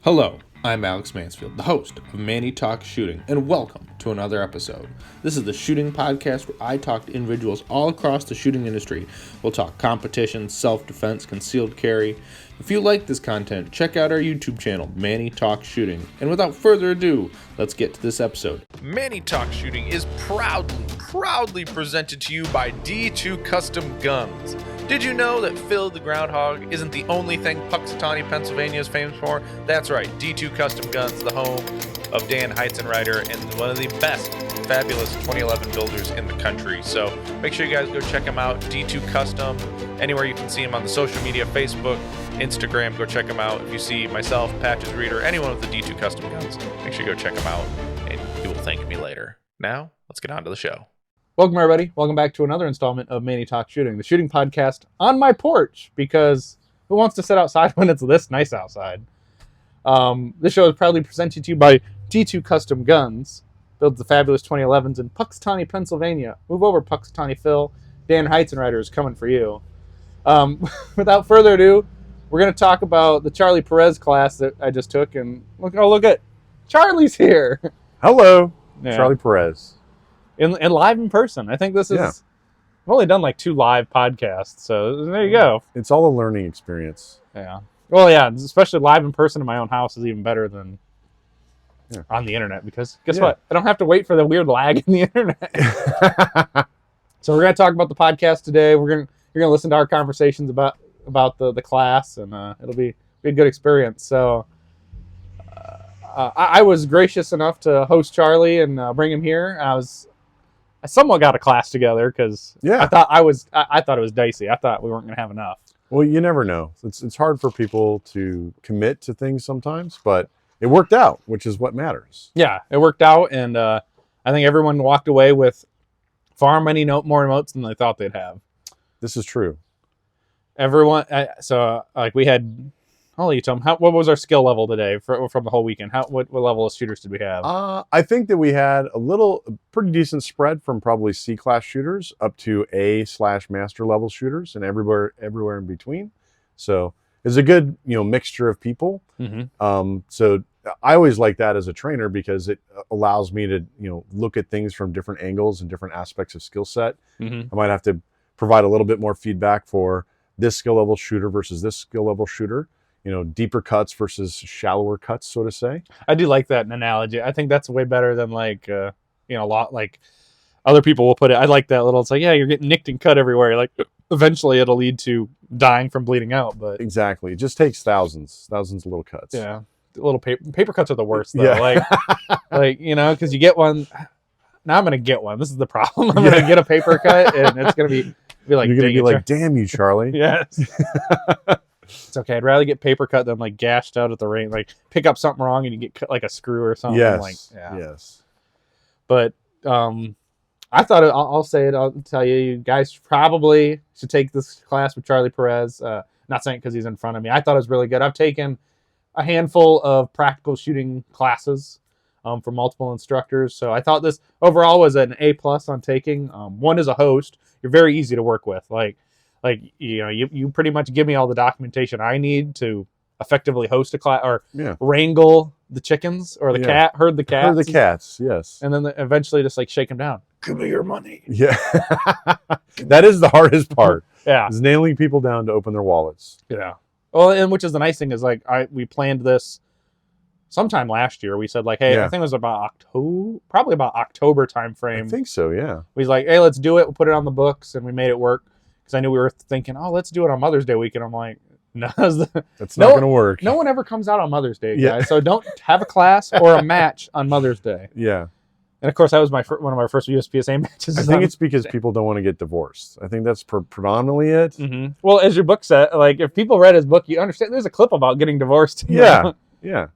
Hello, I'm Alex Mansfield, the host of Manny Talks Shooting, and welcome to another episode. This is the shooting podcast where I talk to individuals all across the shooting industry. We'll talk competition, self-defense, concealed carry. If you like this content, check out our YouTube channel, Manny Talks Shooting. And without further ado, let's get to this episode. Manny Talks Shooting is proudly presented to you by D2 Custom Guns. Did you know that Phil the Groundhog isn't the only thing Puxatawny, Pennsylvania is famous for? That's right, D2 Custom Guns, the home of Dan Heizenreiter and one of the best, fabulous 2011 builders in the country. So make sure you guys go check him out, D2 Custom, anywhere you can see him on the social media, Facebook, Instagram, go check him out. If you see myself, Patches Reader, anyone with the D2 Custom Guns, make sure you go check him out, and you will thank me later. Now, let's get on to the show. Welcome, everybody. Welcome back to another installment of Manny Talks Shooting, the shooting podcast on my porch, because who wants to sit outside when it's this nice outside? This show is proudly presented to you by D2 Custom Guns, builds the fabulous 2011s in Puxatawny, Pennsylvania. Move over, Puxatawny Phil. Dan Heizenreiter is coming for you. Without further ado, we're going to talk about the Charlee Perez class that I just took, and look at Charlie's here. Hello, Yeah. Charlee Perez. And live in person. I think this is... Yeah. I've only done like 2 live podcasts, so there you go. It's all a learning experience. Yeah. Well, yeah, especially live in person in my own house is even better than on the internet, because guess what? I don't have to wait for the weird lag in the internet. So we're going to talk about the podcast today. You're going to listen to our conversations about the class, and it'll be a good experience. So I was gracious enough to host Charlie and bring him here. I somewhat got a class together because I thought it was dicey. I thought we weren't going to have enough. Well, you never know. It's hard for people to commit to things sometimes, but it worked out, which is what matters. Yeah, it worked out, and I think everyone walked away with far many more notes than they thought they'd have. This is true. Everyone, we had... I'll let you tell them. What was our skill level today from the whole weekend? What level of shooters did we have? I think that we had a pretty decent spread from probably C-class shooters up to A/master level shooters, and everywhere in between. So it's a good mixture of people. Mm-hmm. So I always like that as a trainer because it allows me to look at things from different angles and different aspects of skill set. Mm-hmm. I might have to provide a little bit more feedback for this skill level shooter versus this skill level shooter. Deeper cuts versus shallower cuts, so to say. I do like that analogy. I think that's way better than a lot like other people will put it. I like that little, it's like, yeah, you're getting nicked and cut everywhere. Like eventually it'll lead to dying from bleeding out, but exactly. It just takes thousands of little cuts. Yeah. Little paper cuts are the worst though. Yeah. Because you get one. Now I'm going to get one. This is the problem. I'm going to get a paper cut and it's going to be like, you're going to be like, damn you, Charlie. Yes. It's okay. I'd rather get paper cut than gashed out at the range. Pick up something wrong and you get cut like a screw or something. Yes. Yes. But I thought I'll say it. I'll tell you, you guys probably should take this class with Charlee Perez. Not saying because he's in front of me. I thought it was really good. I've taken a handful of practical shooting classes from multiple instructors. So I thought this overall was an A+ on taking. One is a host. You're very easy to work with. You pretty much give me all the documentation I need to effectively host a class or wrangle the chickens or the cat, herd the cats. Herd the cats, yes. And then eventually just shake them down. Give me your money. Yeah. That is the hardest part. Yeah. Is nailing people down to open their wallets. Yeah. Well, and which is the nice thing is we planned this sometime last year. We said hey, I think it was about October time frame. I think so, yeah. We was hey, let's do it. We'll put it on the books, and we made it work. Because I knew we were thinking, let's do it on Mother's Day weekend. I'm like, no, that's not going to work. No one ever comes out on Mother's Day, guys. So don't have a class or a match on Mother's Day. Yeah. And of course, that was one of our first USPSA matches. I think it's because people don't want to get divorced. I think that's predominantly it. Mm-hmm. Well, as your book said, if people read his book, you understand there's a clip about getting divorced. Yeah. Yeah.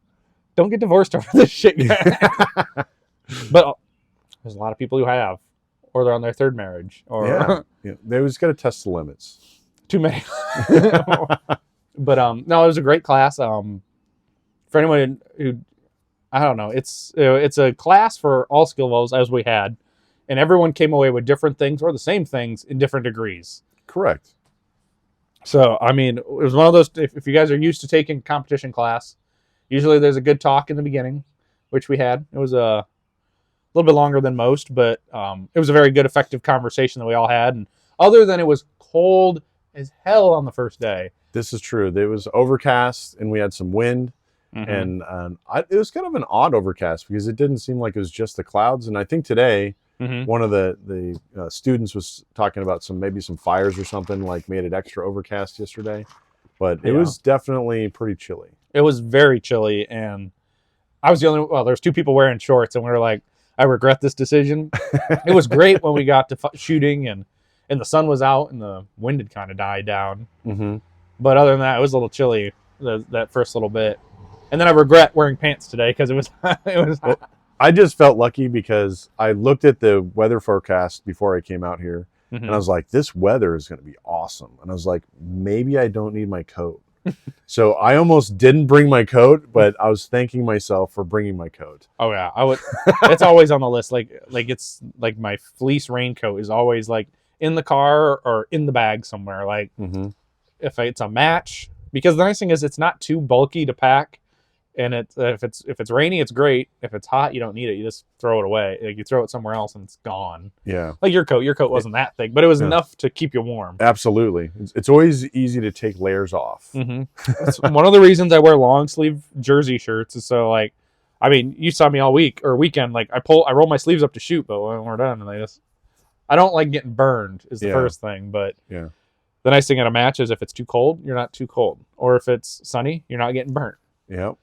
Don't get divorced over this shit, guys. But there's a lot of people who have. Or they're on their third marriage. Or they always got to test the limits. Too many. But no, it was a great class. For anyone who, I don't know, it's a class for all skill levels as we had, and everyone came away with different things or the same things in different degrees. Correct. So I mean, it was one of those. If you guys are used to taking competition class, Usually there's a good talk in the beginning, which we had. It was a little bit longer than most, but it was a very good, effective conversation that we all had. And other than it was cold as hell on the first day. This is true. It was overcast and we had some wind. And it was kind of an odd overcast because it didn't seem like it was just the clouds. And I think today, one of the students was talking about maybe some fires or something, like made it extra overcast yesterday. But it was definitely pretty chilly. It was very chilly, and I was the only. Well, there's two people wearing shorts, and we were like, I regret this decision. It was great when we got to shooting, and the sun was out, and the wind had kind of died down. But other than that, it was a little chilly that first little bit. And then I regret wearing pants today because it was Well, I just felt lucky because I looked at the weather forecast before I came out here, and I was like, this weather is going to be awesome. And I was like, maybe I don't need my coat. So I almost didn't bring my coat, but I was thanking myself for bringing my coat. Oh yeah, I would. It's always on the list. Like it's like my fleece raincoat is always like in the car or in the bag somewhere. Like if it's a match, because the nice thing is it's not too bulky to pack. And if it's rainy, it's great. If it's hot, you don't need it. You just throw it away. Like you throw it somewhere else and it's gone. Yeah. Like your coat wasn't that thick, but it was enough to keep you warm. Absolutely. It's always easy to take layers off. That's one of the reasons I wear long sleeve jersey shirts is so like, I mean, you saw me all week or weekend. Like I roll my sleeves up to shoot, but when we're done, and I don't like getting burned is the first thing. But the nice thing at a match is if it's too cold, you're not too cold, or if it's sunny, you're not getting burnt. Yep.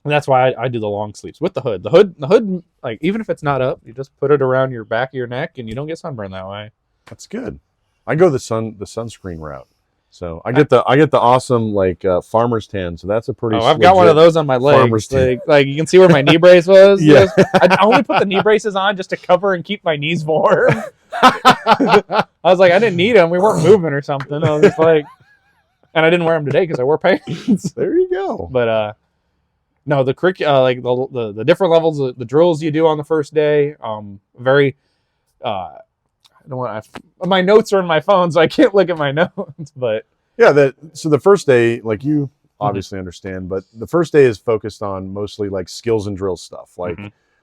And that's why I do the long sleeves with the hood. The hood, like even if it's not up, you just put it around your back of your neck, and you don't get sunburned that way. That's good. I go the sunscreen route, so I get the awesome like farmer's tan. So that's a pretty. Oh, I've got one of those on my legs. Like you can see where my knee brace was. Yeah. I only put the knee braces on just to cover and keep my knees warm. I was like, I didn't need them. We weren't moving or something. I was just like, and I didn't wear them today because I wore pants. There you go. But no, the like the different levels, the drills you do on the first day, very. I don't want my notes are in my phone, so I can't look at my notes. But yeah, so the first day, like you obviously understand, but the first day is focused on mostly like skills and drill stuff. Like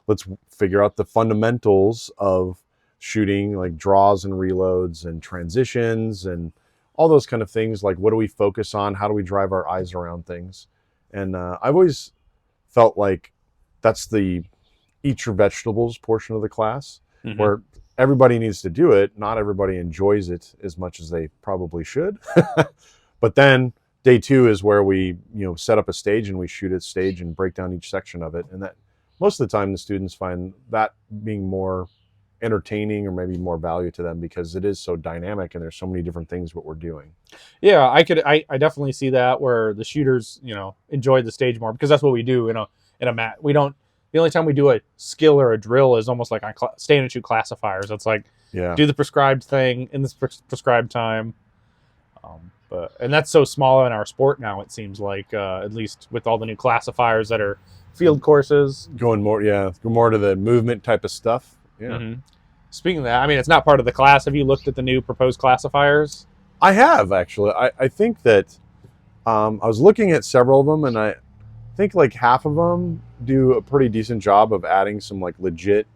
let's figure out the fundamentals of shooting, like draws and reloads and transitions and all those kind of things. Like what do we focus on? How do we drive our eyes around things? And I've always felt like that's the eat your vegetables portion of the class, where everybody needs to do it. Not everybody enjoys it as much as they probably should. But then day 2 is where we set up a stage and we shoot at stage and break down each section of it. And that most of the time the students find that being more entertaining or maybe more value to them because it is so dynamic and there's so many different things what we're doing. Yeah, I definitely see that where the shooters, enjoy the stage more because that's what we do in a mat. The only time we do a skill or a drill is almost like on stand and shoot classifiers. It's like do the prescribed thing in this prescribed time. And that's so small in our sport now. It seems like at least with all the new classifiers that are field courses, go more to the movement type of stuff. Yeah. Speaking of that, I mean, it's not part of the class. Have you looked at the new proposed classifiers? I have, actually. I think that I was looking at several of them, and I think like half of them do a pretty decent job of adding some like legit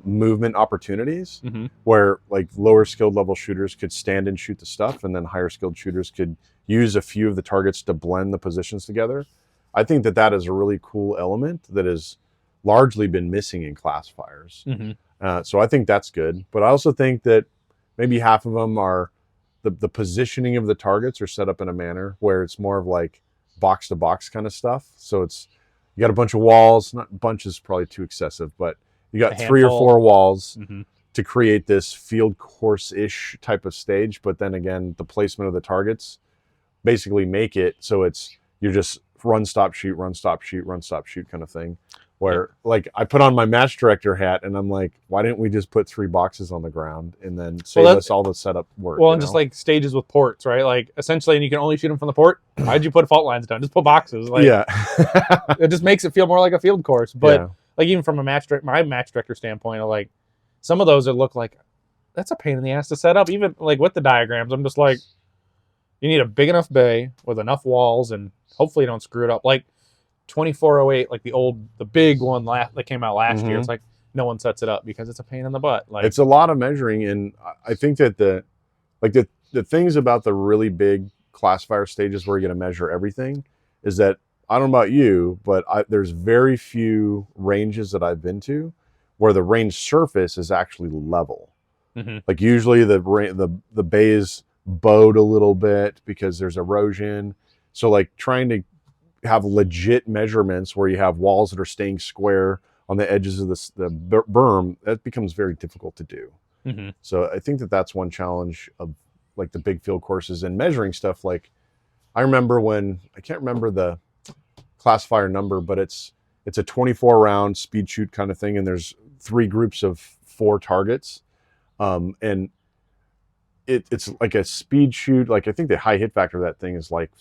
movement opportunities where like lower skilled level shooters could stand and shoot the stuff, and then higher skilled shooters could use a few of the targets to blend the positions together. I think that is a really cool element that has largely been missing in classifiers. So I think that's good. But I also think that maybe half of them are the positioning of the targets are set up in a manner where it's more of like box to box kind of stuff. So you got a bunch of walls, not bunch is probably too excessive, but you got 3 or 4 walls to create this field course-ish type of stage. But then again, the placement of the targets basically make it so you're just run, stop, shoot, run, stop, shoot, run, stop, shoot kind of thing. Where like I put on my match director hat and I'm like, why didn't we just put 3 boxes on the ground and then save us all the setup work? Well, and just like stages with ports, right? Like essentially, and you can only shoot them from the port. Why'd you put fault lines down? Just put boxes. Like, it just makes it feel more like a field course. But like even from my match director standpoint, like some of those that look like that's a pain in the ass to set up. Even like with the diagrams, I'm just like, you need a big enough bay with enough walls and hopefully you don't screw it up. Like 2408, like the big one that came out last year. Mhm. It's like no one sets it up because it's a pain in the butt. Like It's a lot of measuring, and I think that the things about the really big classifier stages where you're going to measure everything is that, I don't know about you, but there's very few ranges that I've been to where the range surface is actually level. Mhm. Like usually the bay is bowed a little bit because there's erosion. So like trying to have legit measurements where you have walls that are staying square on the edges of the berm, that becomes very difficult to do. Mhm. So I think that that's one challenge of like the big field courses and measuring stuff. Like I remember when, I can't remember the classifier number, but it's a 24 round speed shoot kind of thing, and there's 3 groups of 4 targets, and it's like a speed shoot. Like I think the high hit factor of that thing is like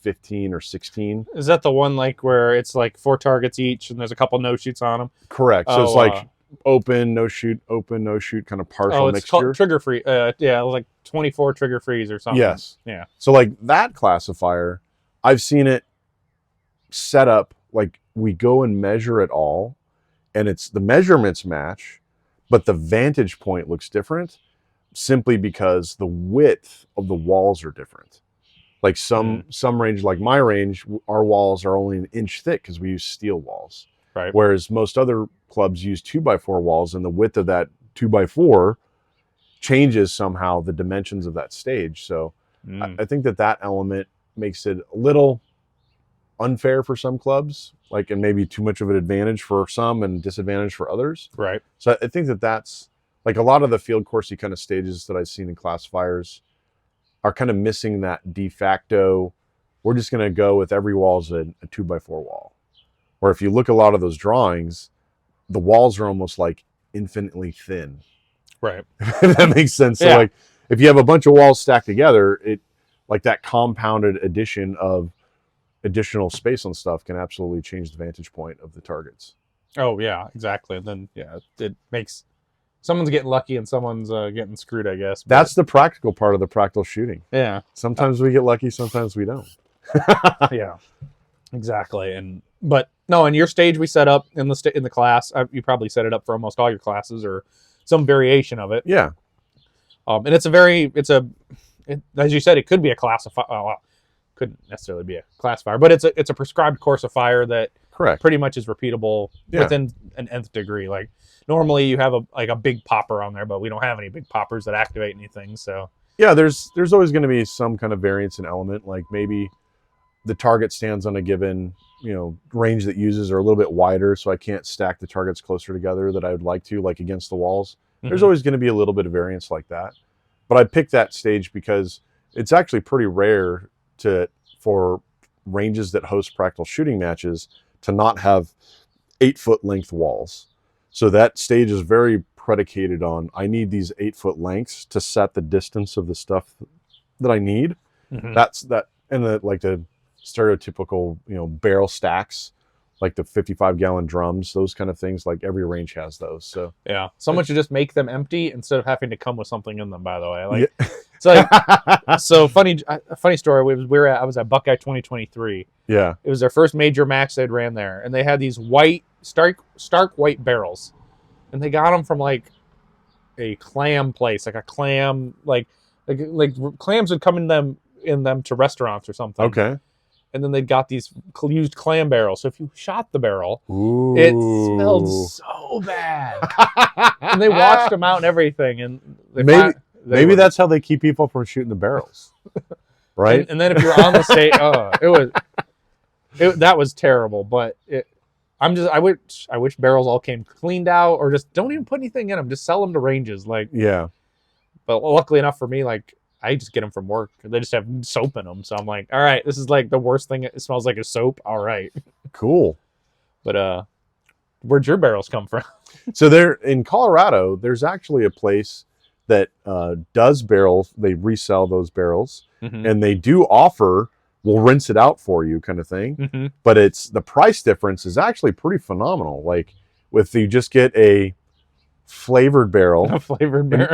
15 or 16. Is that the one like where it's like 4 targets each and there's a couple no shoots on them? Correct. So Oh, it's like open no shoot kind of partial it's mixture. called trigger free. Yeah, it was like 24 trigger frees or something. Yes. Yeah. So like that classifier, I've seen it set up like we go and measure it all, and it's the measurements match, but the vantage point looks different simply because the width of the walls are different. Like some range, like my range, our walls are only 1 inch thick because we use steel walls. Right. Whereas most other clubs use 2x4 walls, and the width of that 2x4 changes somehow the dimensions of that stage. So I think that element makes it a little unfair for some clubs, like, and maybe too much of an advantage for some and disadvantage for others. Right. So I think that's like a lot of the field coursey kind of stages that I've seen in classifiers are kind of missing that de facto, we're just going to go with every wall as a 2x4 wall. Or if you look at a lot of those drawings, the walls are almost like infinitely thin. Right. If that makes sense. Yeah. So like if you have a bunch of walls stacked together, it like that compounded addition of additional space on stuff can absolutely change the vantage point of the targets. Oh yeah, exactly. And then it makes someone's getting lucky and someone's getting screwed, I guess. But, That's the practical part of the practical shooting. yeah. Sometimes we get lucky, sometimes we don't. Yeah. Exactly. But no, in your stage we set up in the class. You probably set it up for almost all your classes or some variation of it. Yeah. And as you said, it could be a classifier. Well, couldn't necessarily be a classifier, but it's a prescribed course of fire that Correct. pretty much is repeatable within an nth degree. Like normally you have a big popper on there, but we don't have any big poppers that activate anything. So yeah, there's always going to be some kind of variance in element. Like maybe the target stands on a given range that uses are a little bit wider, so I can't stack the targets closer together that I would like to, like against the walls. There's always going to be a little bit of variance like that. But I picked that stage because it's actually pretty rare for ranges that host practical shooting matches to not have 8-foot length walls. So that stage is very predicated on, I need these 8-foot lengths to set the distance of the stuff that I need. That's that, and the stereotypical barrel stacks, like the 55-gallon drums, those kind of things. Like every range has those. So yeah, someone should just make them empty instead of having to come with something in them. By the way, so funny story. I was at Buckeye 2023. Yeah, it was their first major match they'd ran there, and they had these stark white barrels, and they got them from like a clam place, like a clam like clams would come in them to restaurants or something. okay. And then they got these used clam barrels. So if you shot the barrel, Ooh. it smelled so bad. And they washed them out and everything. And maybe that's how they keep people from shooting the barrels, right? And then if you're on the stage, that was terrible. But I wish barrels all came cleaned out, or just don't even put anything in them. Just sell them to ranges, Yeah. But luckily enough for me, I just get them from work. They just have soap in them. So I'm like, all right, this is like the worst thing. It smells like a soap. All right. Cool. But where'd your barrels come from? So there in Colorado, there's actually a place that does barrels. They resell those barrels, and they do offer, we'll rinse it out for you kind of thing. But the price difference is actually pretty phenomenal. Like if you just get a flavored barrel.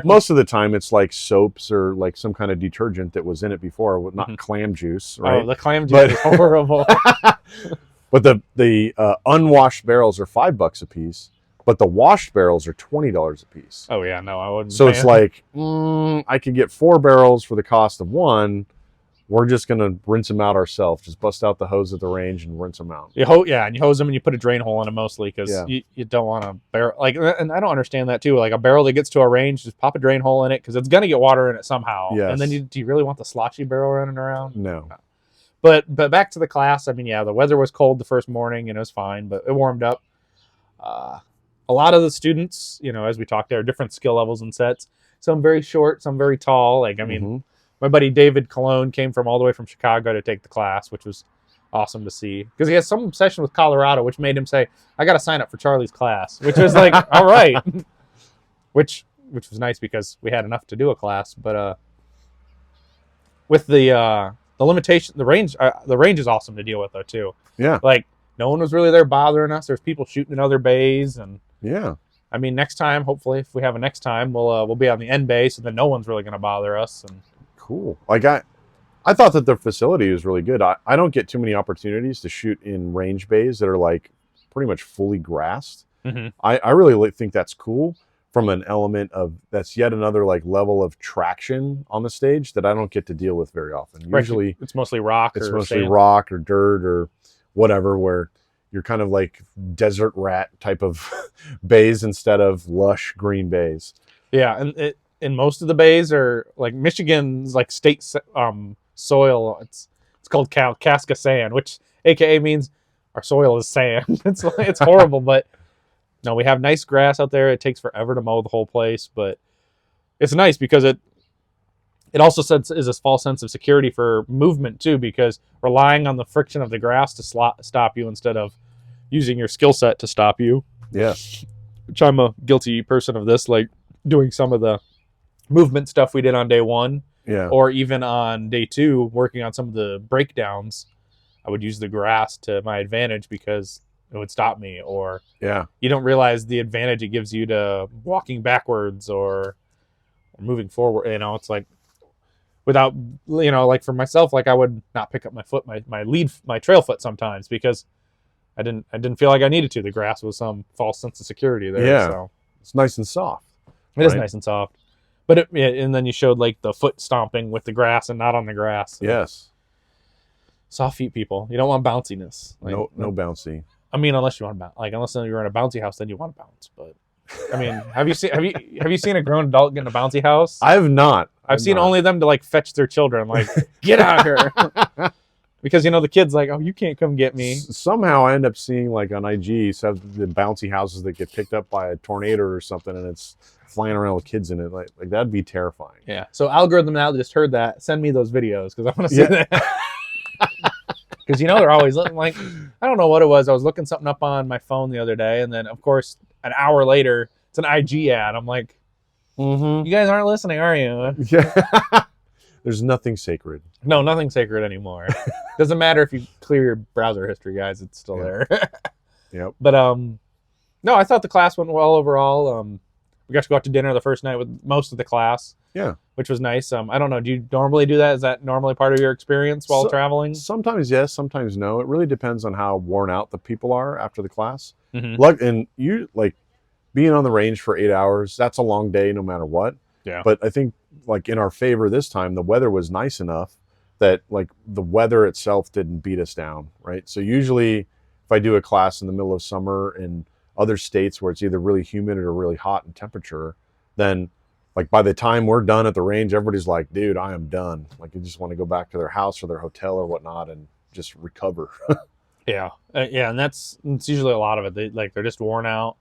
Most of the time it's like soaps or like some kind of detergent that was in it before, not clam juice, right? Oh, the clam juice is horrible. But the unwashed barrels are $5 a piece, but the washed barrels are $20 a piece. Oh yeah, no, I wouldn't. So it's like I could get 4 barrels for the cost of one. We're just gonna rinse them out ourselves. Just bust out the hose at the range and rinse them out. And you hose them and you put a drain hole in them mostly because you don't want a barrel like. And I don't understand that too. Like a barrel that gets to a range, just pop a drain hole in it because it's gonna get water in it somehow. Yes. And then do you really want the sloshy barrel running around? No. But back to the class. I mean, yeah, the weather was cold the first morning and it was fine, but it warmed up. A lot of the students, as we talked, there are different skill levels and sets. Some very short, some very tall. Like I mean. My buddy David Cologne came from all the way from Chicago to take the class, which was awesome to see. Because he has some obsession with Colorado, which made him say, I got to sign up for Charlie's class. Which was like, all right. Which was nice because we had enough to do a class. But with the limitation, the range is awesome to deal with, though, too. Yeah. Like, no one was really there bothering us. There's people shooting in other bays. And yeah. I mean, next time, hopefully, if we have a next time, we'll be on the end bay, so then no one's really going to bother us. And cool. Like I thought that the facility was really good. I don't get too many opportunities to shoot in range bays that are like pretty much fully grassed. Mm-hmm. I really think that's cool from an element of that's yet another like level of traction on the stage that I don't get to deal with very often. Usually it's mostly rock. It's mostly rock or dirt or whatever where you're kind of like desert rat type of bays instead of lush green bays. Yeah, and in most of the bays are like Michigan's like state soil. It's called Casca sand, which AKA means our soil is sand. It's horrible, but no, we have nice grass out there. It takes forever to mow the whole place, but it's nice because it also is a false sense of security for movement too, because relying on the friction of the grass to stop you instead of using your skill set to stop you. Yes, which I'm a guilty person of this, like doing some of the movement stuff we did on day one, or even on day two, working on some of the breakdowns. I would use the grass to my advantage because it would stop me, or you don't realize the advantage it gives you to walking backwards or moving forward. It's like without, like for myself, like I would not pick up my foot, my trail foot sometimes because I didn't feel like I needed to. The grass was some false sense of security there. Yeah, so it's nice and soft. It is nice and soft. But and then you showed like the foot stomping with the grass and not on the grass. Yes. Soft feet, people. You don't want bounciness. Like, no bouncy. I mean, unless you want to bounce. Like, unless you're in a bouncy house, then you want to bounce. But I mean, have you seen a grown adult get in a bouncy house? I have not. I've seen only them to like fetch their children. Like, get out here. Because the kid's like, oh, you can't come get me. Somehow I end up seeing like on IG some of the bouncy houses that get picked up by a tornado or something, and it's flying around with kids in it. Like that'd be terrifying. Yeah. So algorithm now just heard that. Send me those videos because I want to see that. Because they're always looking like, I don't know what it was. I was looking something up on my phone the other day, and then of course an hour later it's an IG ad. I'm like, you guys aren't listening, are you? Yeah. There's nothing sacred. No, nothing sacred anymore. Doesn't matter if you clear your browser history, guys. It's still there. Yep. But no, I thought the class went well overall. We got to go out to dinner the first night with most of the class. Yeah. Which was nice. I don't know. Do you normally do that? Is that normally part of your experience while traveling? Sometimes yes, sometimes no. It really depends on how worn out the people are after the class. Mm-hmm. And you like being on the range for 8 hours, that's a long day no matter what. Yeah. But I think like in our favor this time, the weather was nice enough that like the weather itself didn't beat us down, right? So usually if I do a class in the middle of summer in other states where it's either really humid or really hot in temperature, then like by the time we're done at the range, everybody's like, dude, I am done. Like you just want to go back to their house or their hotel or whatnot and just recover. Yeah. And it's usually a lot of it. They're just worn out.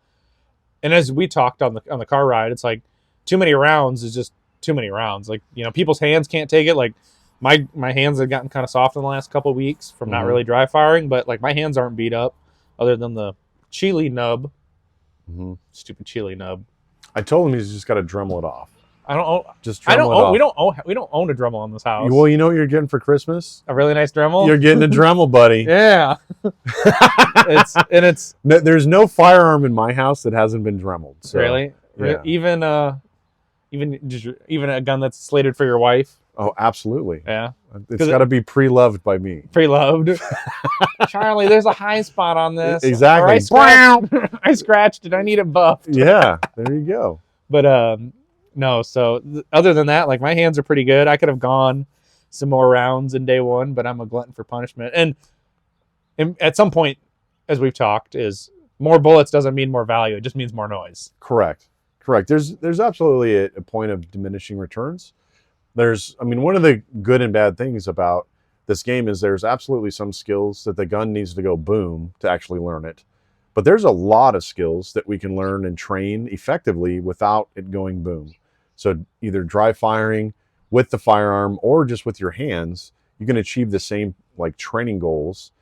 And as we talked on the car ride, it's like too many rounds is just too many rounds. Like, people's hands can't take it. Like my hands have gotten kind of soft in the last couple of weeks from not really dry firing, but like my hands aren't beat up other than the Charlee nub. Stupid Charlee nub. I told him he's just got to Dremel it off. I don't own. Just Dremel it off. We don't own a Dremel in this house. Well, you know what you're getting for Christmas? A really nice Dremel. You're getting a Dremel, buddy. Yeah. It's there's no firearm in my house that hasn't been Dremeled. So, really, yeah. even a gun that's slated for your wife. Oh, absolutely. Yeah. It's got to be pre-loved by me. Pre-loved. Charlie, there's a high spot on this. Exactly. Or I scratched it. I need it buffed. Yeah, there you go. But no, so other than that, like my hands are pretty good. I could have gone some more rounds in day one, but I'm a glutton for punishment. And at some point, as we've talked, is more bullets doesn't mean more value. It just means more noise. Correct. There's absolutely a point of diminishing returns. One of the good and bad things about this game is there's absolutely some skills that the gun needs to go boom to actually learn it. But there's a lot of skills that we can learn and train effectively without it going boom. So either dry firing with the firearm or just with your hands, you can achieve the same like training goals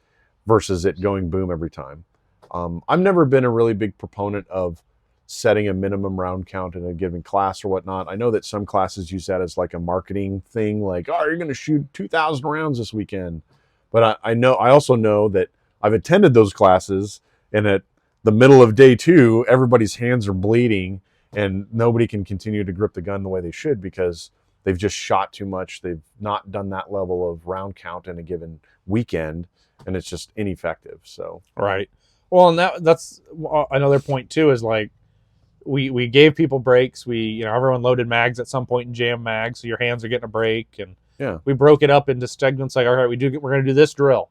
versus it going boom every time. I've never been a really big proponent of setting a minimum round count in a given class or whatnot. I know that some classes use that as like a marketing thing, like, oh, you're going to shoot 2,000 rounds this weekend. But I also know that I've attended those classes, and at the middle of day 2, everybody's hands are bleeding and nobody can continue to grip the gun the way they should because they've just shot too much. They've not done that level of round count in a given weekend, and it's just ineffective. So right. Well, and that's another point too, is like we gave people breaks. Everyone loaded mags at some point and jammed mags, so your hands are getting a break. And we broke it up into segments. Like, all right, we're going to do this drill.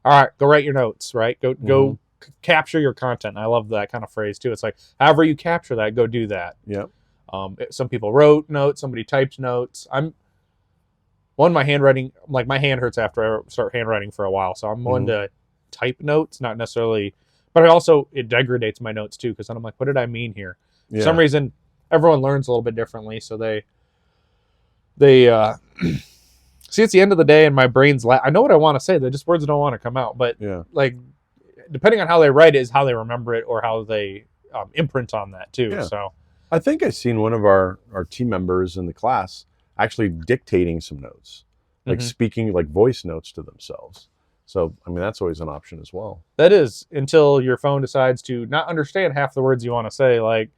All right, go write your notes. Right, go capture your content. I love that kind of phrase too. It's like, however you capture that, go do that. Yeah. Some people wrote notes. Somebody typed notes. My handwriting, like my hand hurts after I start handwriting for a while, so I'm one to type notes, not necessarily. But it degrades my notes too, because then I'm like, what did I mean here? Yeah. For some reason, everyone learns a little bit differently, so they see, it's the end of the day, and my brain's I know what I want to say, just words don't want to come out. But like, depending on how they write it is how they remember it or how they imprint on that too. Yeah. So I think I've seen one of our team members in the class actually dictating some notes, like speaking like voice notes to themselves. So, that's always an option as well. That is, until your phone decides to not understand half the words you want to say. Like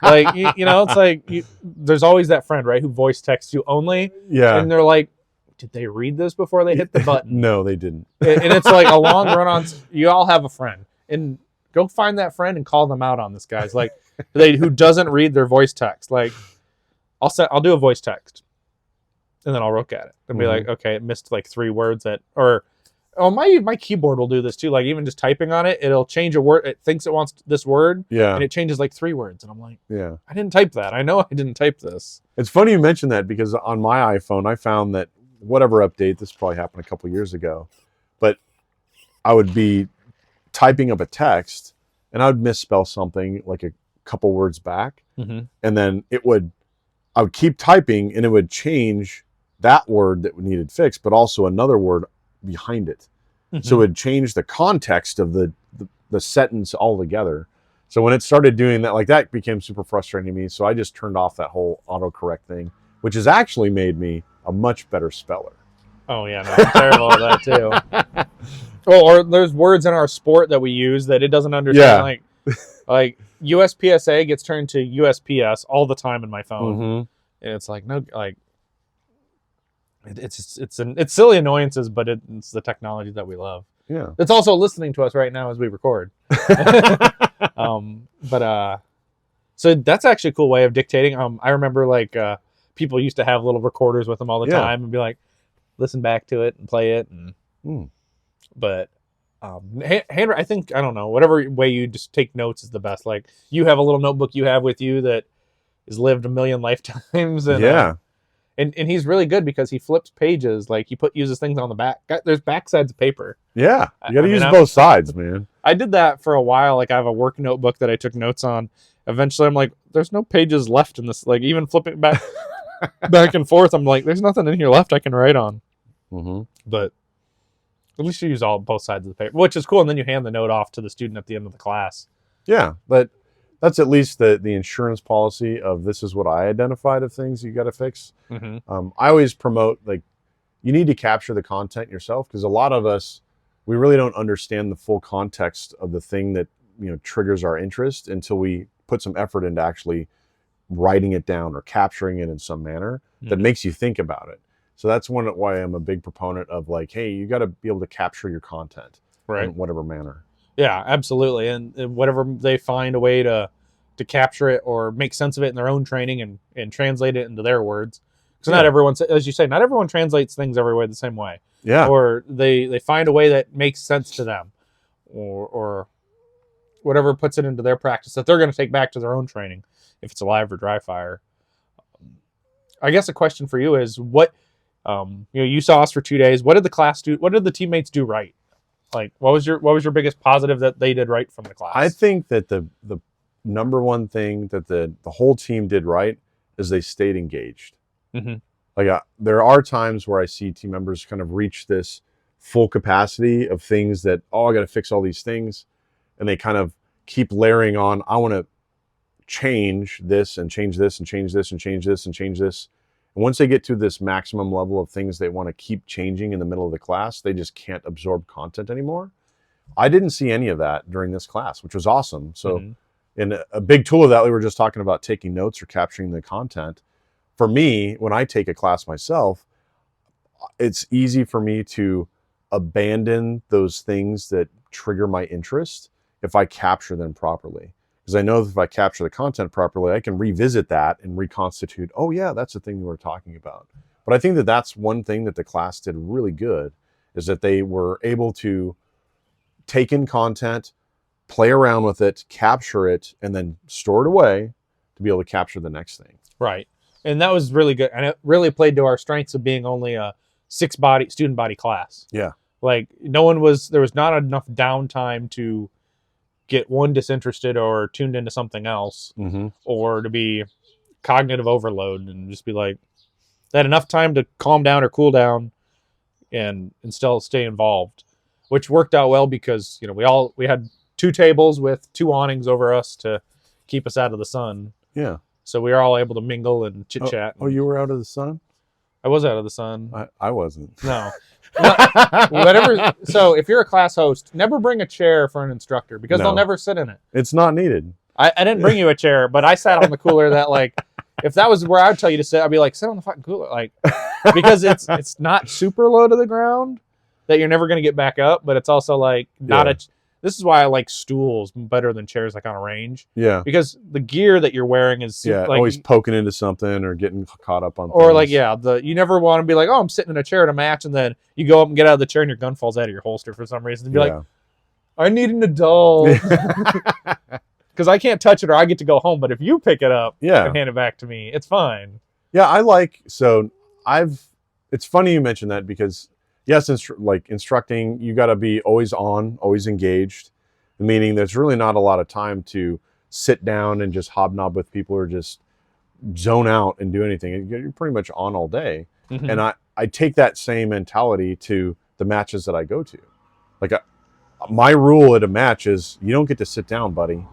it's like, there's always that friend, right, who voice texts you only. Yeah. And they're like, did they read this before they hit the button? No, they didn't. And it's like a long run on. You all have a friend. And go find that friend and call them out on this, guys. Like, who doesn't read their voice text. Like, I'll do a voice text. And then I'll look at it and be like, okay, it missed like 3 words my keyboard will do this too. Like, even just typing on it, it'll change a word. It thinks it wants this word, and it changes like 3 words. And I'm like, I didn't type that. I know I didn't type this. It's funny you mention that, because on my iPhone, I found that whatever update, this probably happened a couple years ago, but I would be typing up a text and I would misspell something like a couple words back, and then I would keep typing and it would change that word that needed fixed, but also another word behind it. So it would change the context of the sentence altogether. So when it started doing that, like, that became super frustrating to me. So I just turned off that whole autocorrect thing, which has actually made me a much better speller. Oh yeah, no, I'm terrible at that too. Or there's words in our sport that we use that it doesn't understand. Like USPSA gets turned to USPS all the time in my phone, and it's like, no, like, it's silly annoyances, but it's the technology that we love. Yeah, it's also listening to us right now as we record. So that's actually a cool way of dictating. I remember like people used to have little recorders with them all the time and be like, listen back to it and play it. But I think, I don't know, whatever way you just take notes is the best. Like, you have a little notebook you have with you that has lived a million lifetimes. And, and he's really good because he flips pages. Like, he uses things on the back. There's backsides of paper. Yeah, you got to use both sides, man. I did that for a while. Like, I have a work notebook that I took notes on. Eventually, I'm like, there's no pages left in this. Like, even flipping back and forth, I'm like, there's nothing in here left I can write on. But at least you use both sides of the paper, which is cool. And then you hand the note off to the student at the end of the class. Yeah, but that's at least the insurance policy of, this is what I identified of things you got to fix. I always promote, like, you need to capture the content yourself, because a lot of us, we really don't understand the full context of the thing that triggers our interest until we put some effort into actually writing it down or capturing it in some manner that makes you think about it. So that's why I'm a big proponent of like, hey, you got to be able to capture your content Right. in whatever manner. Yeah, absolutely. And whatever they find a way to capture it or make sense of it in their own training and translate it into their words. Because not everyone, as you say, not everyone translates things every way the same way. Yeah. Or they find a way that makes sense to them, or whatever puts it into their practice that they're going to take back to their own training, if it's a live or dry fire. I guess a question for you is what, you saw us for 2 days. What did the class do? What did the teammates do right? Like, what was your biggest positive that they did right from the class? I think that the number one thing that the whole team did right is they stayed engaged. Mm-hmm. Like there are times where I see team members kind of reach this full capacity of things that, I got to fix all these things. And they kind of keep layering on, I want to change this and change this and change this and change this and change this. And once they get to this maximum level of things they want to keep changing in the middle of the class, they just can't absorb content anymore. I didn't see any of that during this class, which was awesome. So and a big tool of that, we were just talking about taking notes or capturing the content. For me, when I take a class myself, it's easy for me to abandon those things that trigger my interest if I capture them properly. Because I know that if I capture the content properly, I can revisit that and reconstitute, oh yeah, that's the thing we were talking about. But I think that that's one thing that the class did really good, is that they were able to take in content, play around with it, capture it, and then store it away to be able to capture the next thing. Right. And that was really good. And it really played to our strengths of being only a 6 student body class. Yeah. Like there was not enough downtime to get one disinterested or tuned into something else, or to be cognitive overload and just be like, they had enough time to calm down or cool down and still stay involved, which worked out well because, we had 2 tables with 2 awnings over us to keep us out of the sun. Yeah. So we were all able to mingle and chit chat. Oh, you were out of the sun? I was out of the sun. I wasn't. No. Whatever. So if you're a class host, never bring a chair for an instructor because they'll never sit in it. It's not needed. I didn't bring you a chair, but I sat on the cooler that, like, if that was where I would tell you to sit, I'd be like, sit on the fucking cooler. Like, because it's not super low to the ground that you're never going to get back up, but it's also like this is why I like stools better than chairs, like on a range. Yeah. Because the gear that you're wearing is like, always poking into something or getting caught up on or things. you never want to be like, oh, I'm sitting in a chair at a match, and then you go up and get out of the chair and your gun falls out of your holster for some reason. And be like, I need an adult. Because I can't touch it or I get to go home. But if you pick it up and hand it back to me, it's fine. Yeah, it's funny you mentioned that because yes, instructing, you got to be always on, always engaged, meaning there's really not a lot of time to sit down and just hobnob with people or just zone out and do anything. You're pretty much on all day. Mm-hmm. And I take that same mentality to the matches that I go to. Like my rule at a match is you don't get to sit down, buddy.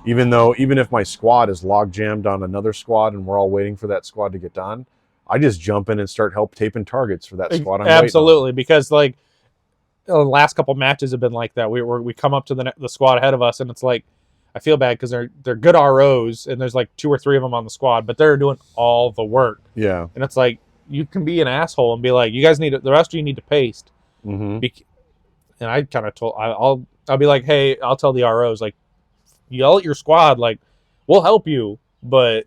Even if my squad is log jammed on another squad and we're all waiting for that squad to get done, I just jump in and start help taping targets for that squad. Absolutely, because like the last couple matches have been like that. We come up to the squad ahead of us, and it's like I feel bad because they're good ROs, and there's like 2 or 3 of them on the squad, but they're doing all the work. Yeah, and it's like you can be an asshole and be like, you guys the rest of you need to paste. Mm-hmm. And I kind of I'll be like, hey, I'll tell the ROs like, yell at your squad, like we'll help you, but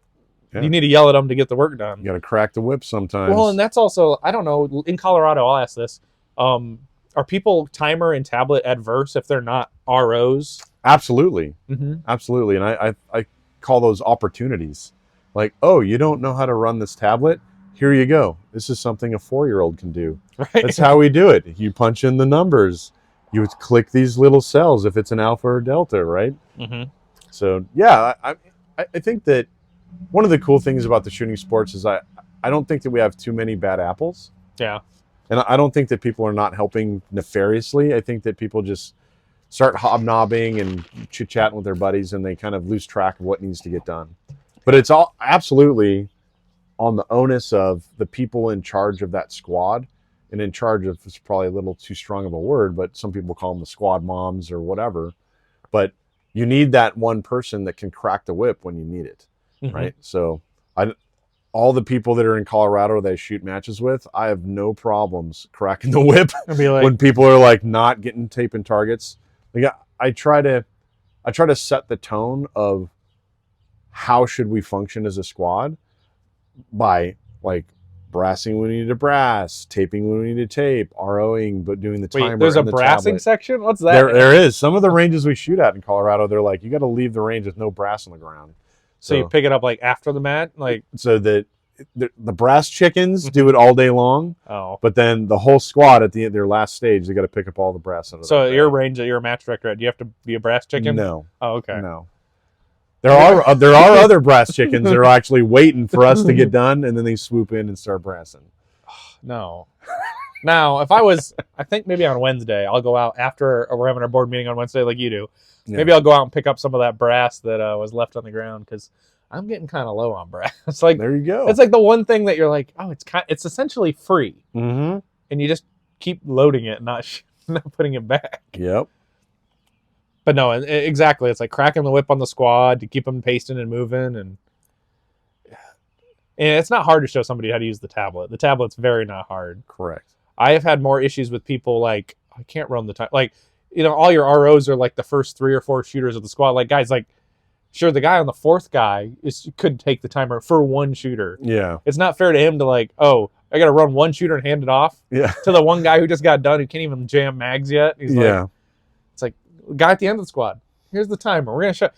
you need to yell at them to get the work done. You got to crack the whip sometimes. Well, and that's also, I don't know, in Colorado, I'll ask this, are people timer and tablet adverse if they're not ROs? Absolutely. Mm-hmm. Absolutely. And I call those opportunities. Like, oh, you don't know how to run this tablet? Here you go. This is something a 4-year-old can do. Right. That's how we do it. You punch in the numbers. You would click these little cells if it's an alpha or delta, right? Mm-hmm. So, yeah, I think that one of the cool things about the shooting sports is I don't think that we have too many bad apples. Yeah. And I don't think that people are not helping nefariously. I think that people just start hobnobbing and chit-chatting with their buddies, and they kind of lose track of what needs to get done. But it's all absolutely on the onus of the people in charge of that squad. And in charge of, it's probably a little too strong of a word, but some people call them the squad moms or whatever. But you need that one person that can crack the whip when you need it. Mm-hmm. Right. So all the people that are in Colorado that I shoot matches with, I have no problems cracking the whip I'd be like, when people are like not getting taping targets. Like I try to set the tone of how should we function as a squad by like brassing when we need to brass, taping when we need to tape, ROing, but doing the timer. wait, there's a and the brassing tablet. section? What's that? There is. Some of the ranges we shoot at in Colorado, they're like, you got to leave the range with no brass on the ground. So you pick it up like after the mat? Like, so that the brass chickens do it all day long, but then the whole squad at their last stage, they got to pick up all the brass. So at your range that you're a match director at, do you have to be a brass chicken? No. Oh, okay. No. There are other brass chickens that are actually waiting for us to get done, and then they swoop in and start brassing. No. Now, if I think maybe on Wednesday, I'll go out after we're having our board meeting on Wednesday like you do. Yeah. Maybe I'll go out and pick up some of that brass that was left on the ground because I'm getting kind of low on brass. It's like, there you go. It's like the one thing that you're like, oh, it's essentially free. Mm-hmm. And you just keep loading it, not putting it back. Yep. But no, exactly. It's like cracking the whip on the squad to keep them pasting and moving. And it's not hard to show somebody how to use the tablet. The tablet's very not hard. Correct. I have had more issues with people like, I can't run the time. Like, all your ROs are like the first 3 or 4 shooters of the squad. Like, guys, like, sure, the guy on the 4th guy could take the timer for one shooter. Yeah. It's not fair to him to like, oh, I got to run one shooter and hand it off to the one guy who just got done who can't even jam mags yet. He's like, it's like, guy at the end of the squad, here's the timer. We're going to show,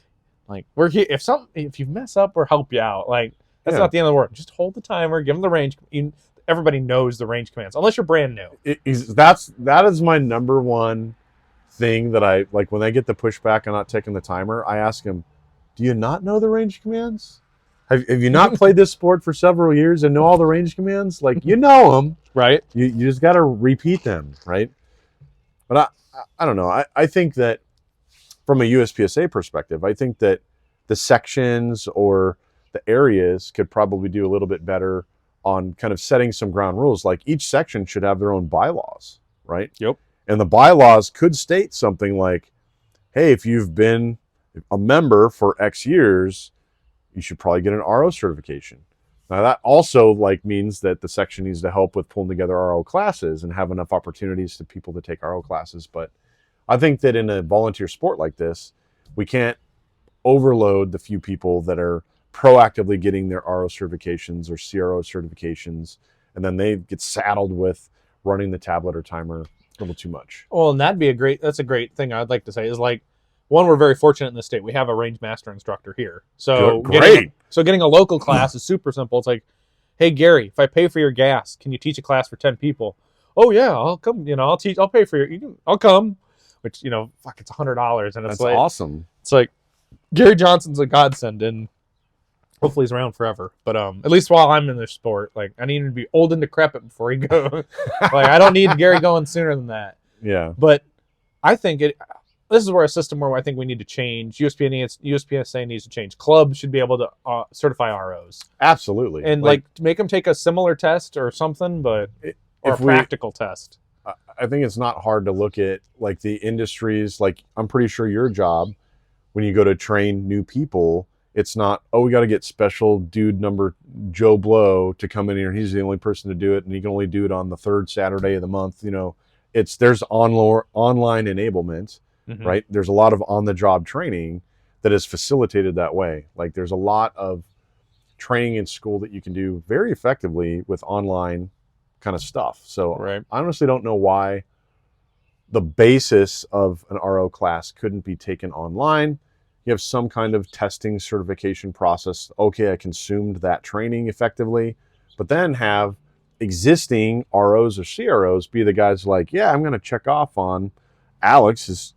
like, we're here. If you mess up, we'll help you out. Like, that's not the end of the world. Just hold the timer, give them the range. Everybody knows the range commands, unless you're brand new. That is my number one thing that I like when I get the pushback on not taking the timer. I ask them, do you not know the range commands? Have you not played this sport for several years and know all the range commands? Like, you know them, right? You just got to repeat them, right? But I don't know. I think that from a USPSA perspective, I think that the sections or the areas could probably do a little bit better on kind of setting some ground rules. Like each section should have their own bylaws, right? Yep. And the bylaws could state something like, hey, if you've been a member for X years, you should probably get an RO certification. Now that also like means that the section needs to help with pulling together RO classes and have enough opportunities to people to take RO classes. But I think that in a volunteer sport like this, we can't overload the few people that are proactively getting their RO certifications or CRO certifications, and then they get saddled with running the tablet or timer a little too much. Well, and that's a great thing I'd like to say is like, one, we're very fortunate in this state. We have a range master instructor here. So great. Getting a local class is super simple. It's like, hey, Gary, if I pay for your gas, can you teach a class for 10 people? Oh yeah, I'll come, I'll pay for I'll come, which, it's $100. And it's That's like, awesome. It's like, Gary Johnson's a godsend, and hopefully he's around forever. But at least while I'm in this sport, like I need him to be old and decrepit before he goes. Like I don't need Gary going sooner than that. Yeah. But I think this is where a system where I think we need to change. USPSA needs to change. Clubs should be able to certify ROs. Absolutely. And like make them take a similar test or something, or a practical test. I think it's not hard to look at like the industries. Like I'm pretty sure your job, when you go to train new people, it's not, oh, we got to get special dude number Joe Blow to come in here and he's the only person to do it and he can only do it on the 3rd Saturday of the month. There's online enablement, right? There's a lot of on-the-job training that is facilitated that way. Like there's a lot of training in school that you can do very effectively with online kind of stuff. So right. I honestly don't know why the basis of an RO class couldn't be taken online. You have some kind of testing certification process. Okay, I consumed that training effectively, but then have existing ROs or CROs be the guys like, yeah, I'm going to check off on Alex has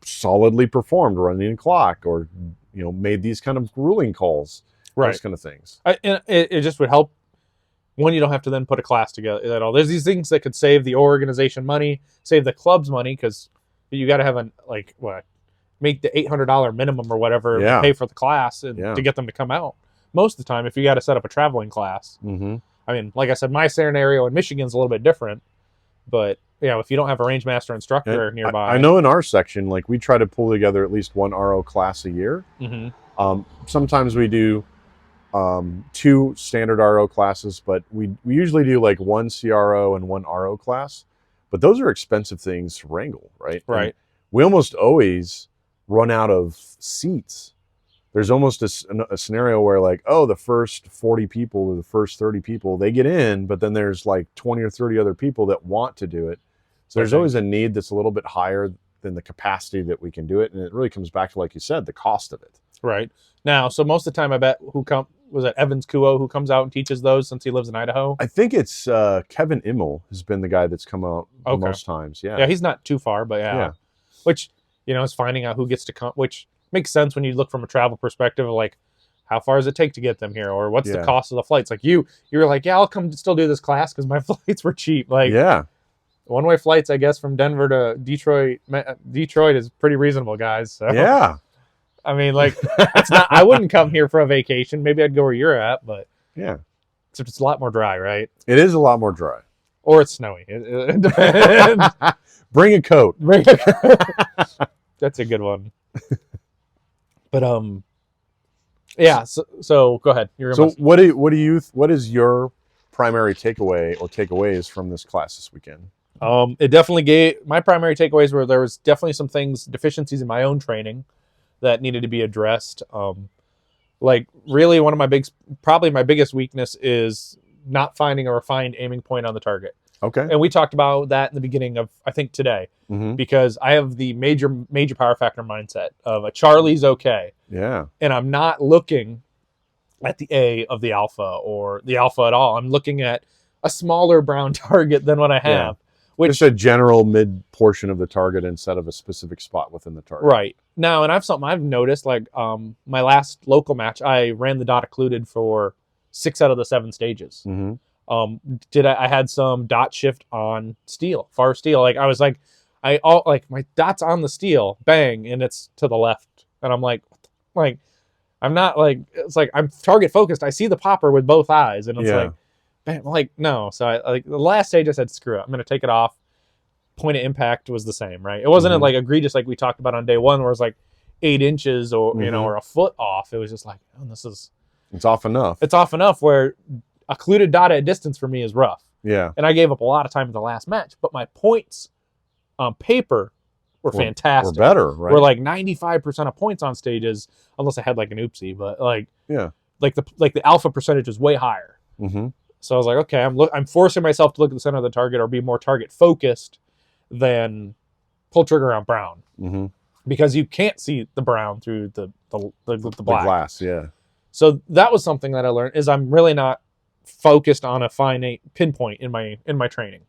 solidly performed running a clock or, made these kind of ruling calls, right. Those kind of things. It just would help when you don't have to then put a class together at all. There's these things that could save the organization money, save the club's money, because you got to have make the $800 minimum or whatever, pay for the class to get them to come out. Most of the time, if you got to set up a traveling class, I mean, like I said, my scenario in Michigan's a little bit different, but if you don't have a range master instructor nearby, I know in our section, like we try to pull together at least one RO class a year. Sometimes we do 2 standard RO classes, but we usually do like 1 CRO and 1 RO class. But those are expensive things to wrangle, right? Right. And we almost always run out of seats. There's almost a scenario where like, oh, the first 40 people or the first 30 people, they get in, but then there's like 20 or 30 other people that want to do it. So there's always a need that's a little bit higher than the capacity that we can do it. And it really comes back to, like you said, the cost of it. Right. Now, so most of the time, I bet was it Evans Kuo who comes out and teaches those since he lives in Idaho? I think it's Kevin Immel has been the guy that's come out most times. Yeah. Yeah, he's not too far, but yeah. Which, is finding out who gets to come, which makes sense when you look from a travel perspective, like how far does it take to get them here? Or what's the cost of the flights? Like you were like, yeah, I'll come still do this class because my flights were cheap. Like, one-way flights, I guess, from Denver to Detroit. Detroit is pretty reasonable, guys. So. Yeah. I mean, like, it's not. I wouldn't come here for a vacation. Maybe I'd go where you're at, but except it's a lot more dry, right? It is a lot more dry, or it's snowy. It depends. Bring a coat. That's a good one. But yeah. So go ahead. What is your primary takeaway or takeaways from this class this weekend? It definitely gave my primary takeaways were there was definitely some deficiencies in my own training that needed to be addressed. Like really one of probably my biggest weakness is not finding a refined aiming point on the target. Okay. And we talked about that in the beginning of, I think today, because I have the major power factor mindset of a Charlie's okay. Yeah. And I'm not looking at the A of the alpha or the alpha at all. I'm looking at a smaller brown target than what I have. Yeah. Which just a general mid portion of the target instead of a specific spot within the target. Right. Now, and I've noticed, like my last local match, I ran the dot occluded for 6 out of the 7 stages. I had some dot shift on steel, far steel. Like I was like, my dot's on the steel, bang, and it's to the left. And I'm like, I'm not like, it's like I'm target focused. I see the popper with both eyes. And it's like, bam, like, no. So I like the last stage I said, screw it. I'm going to take it off. Point of impact was the same, right? It wasn't like egregious like we talked about on day 1 where it's like 8 inches or, or a foot off. It was just like, oh, it's off enough. It's off enough where occluded dot at a distance for me is rough. Yeah. And I gave up a lot of time in the last match, but my points on paper were fantastic. Were better, right? We're like 95% of points on stages, unless I had like an oopsie, but like the alpha percentage is way higher. So I was like, okay, I'm forcing myself to look at the center of the target or be more target focused than pull trigger on brown, because you can't see the brown through the black glass. Yeah. So that was something that I learned is I'm really not focused on a finite pinpoint in my training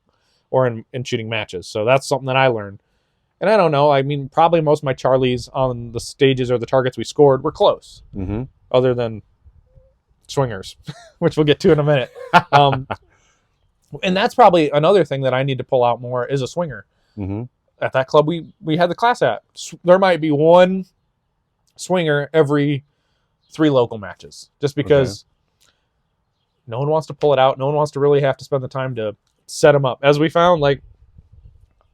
or in shooting matches. So that's something that I learned. And I don't know. I mean, probably most of my Charlies on the stages or the targets we scored were close, other than swingers, which we'll get to in a minute. And that's probably another thing that I need to pull out more is a swinger. At that club we had the class at. There might be one swinger every 3 local matches, just because no one wants to pull it out. No one wants to really have to spend the time to set them up. As we found, like,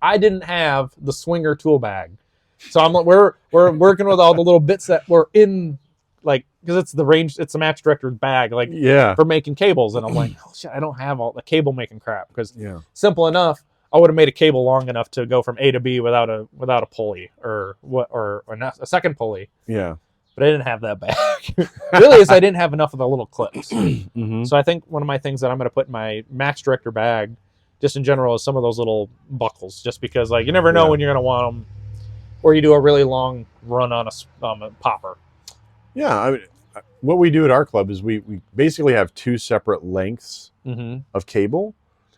I didn't have the swinger tool bag. So I'm like, we're working with all the little bits that were in, like, because it's the match director's bag, like, for making cables. And I'm like, oh shit, I don't have all the cable making crap. Because simple enough, I would have made a cable long enough to go from A to B without a pulley or a second pulley. Yeah. But I didn't have that bag. Really, is I didn't have enough of the little clips. So I think one of my things that I'm going to put in my match director bag, just in general, is some of those little buckles. Just because, like, you never know when you're going to want them, or you do a really long run on a popper. Yeah, I mean, what we do at our club is we basically have 2 separate lengths of cable,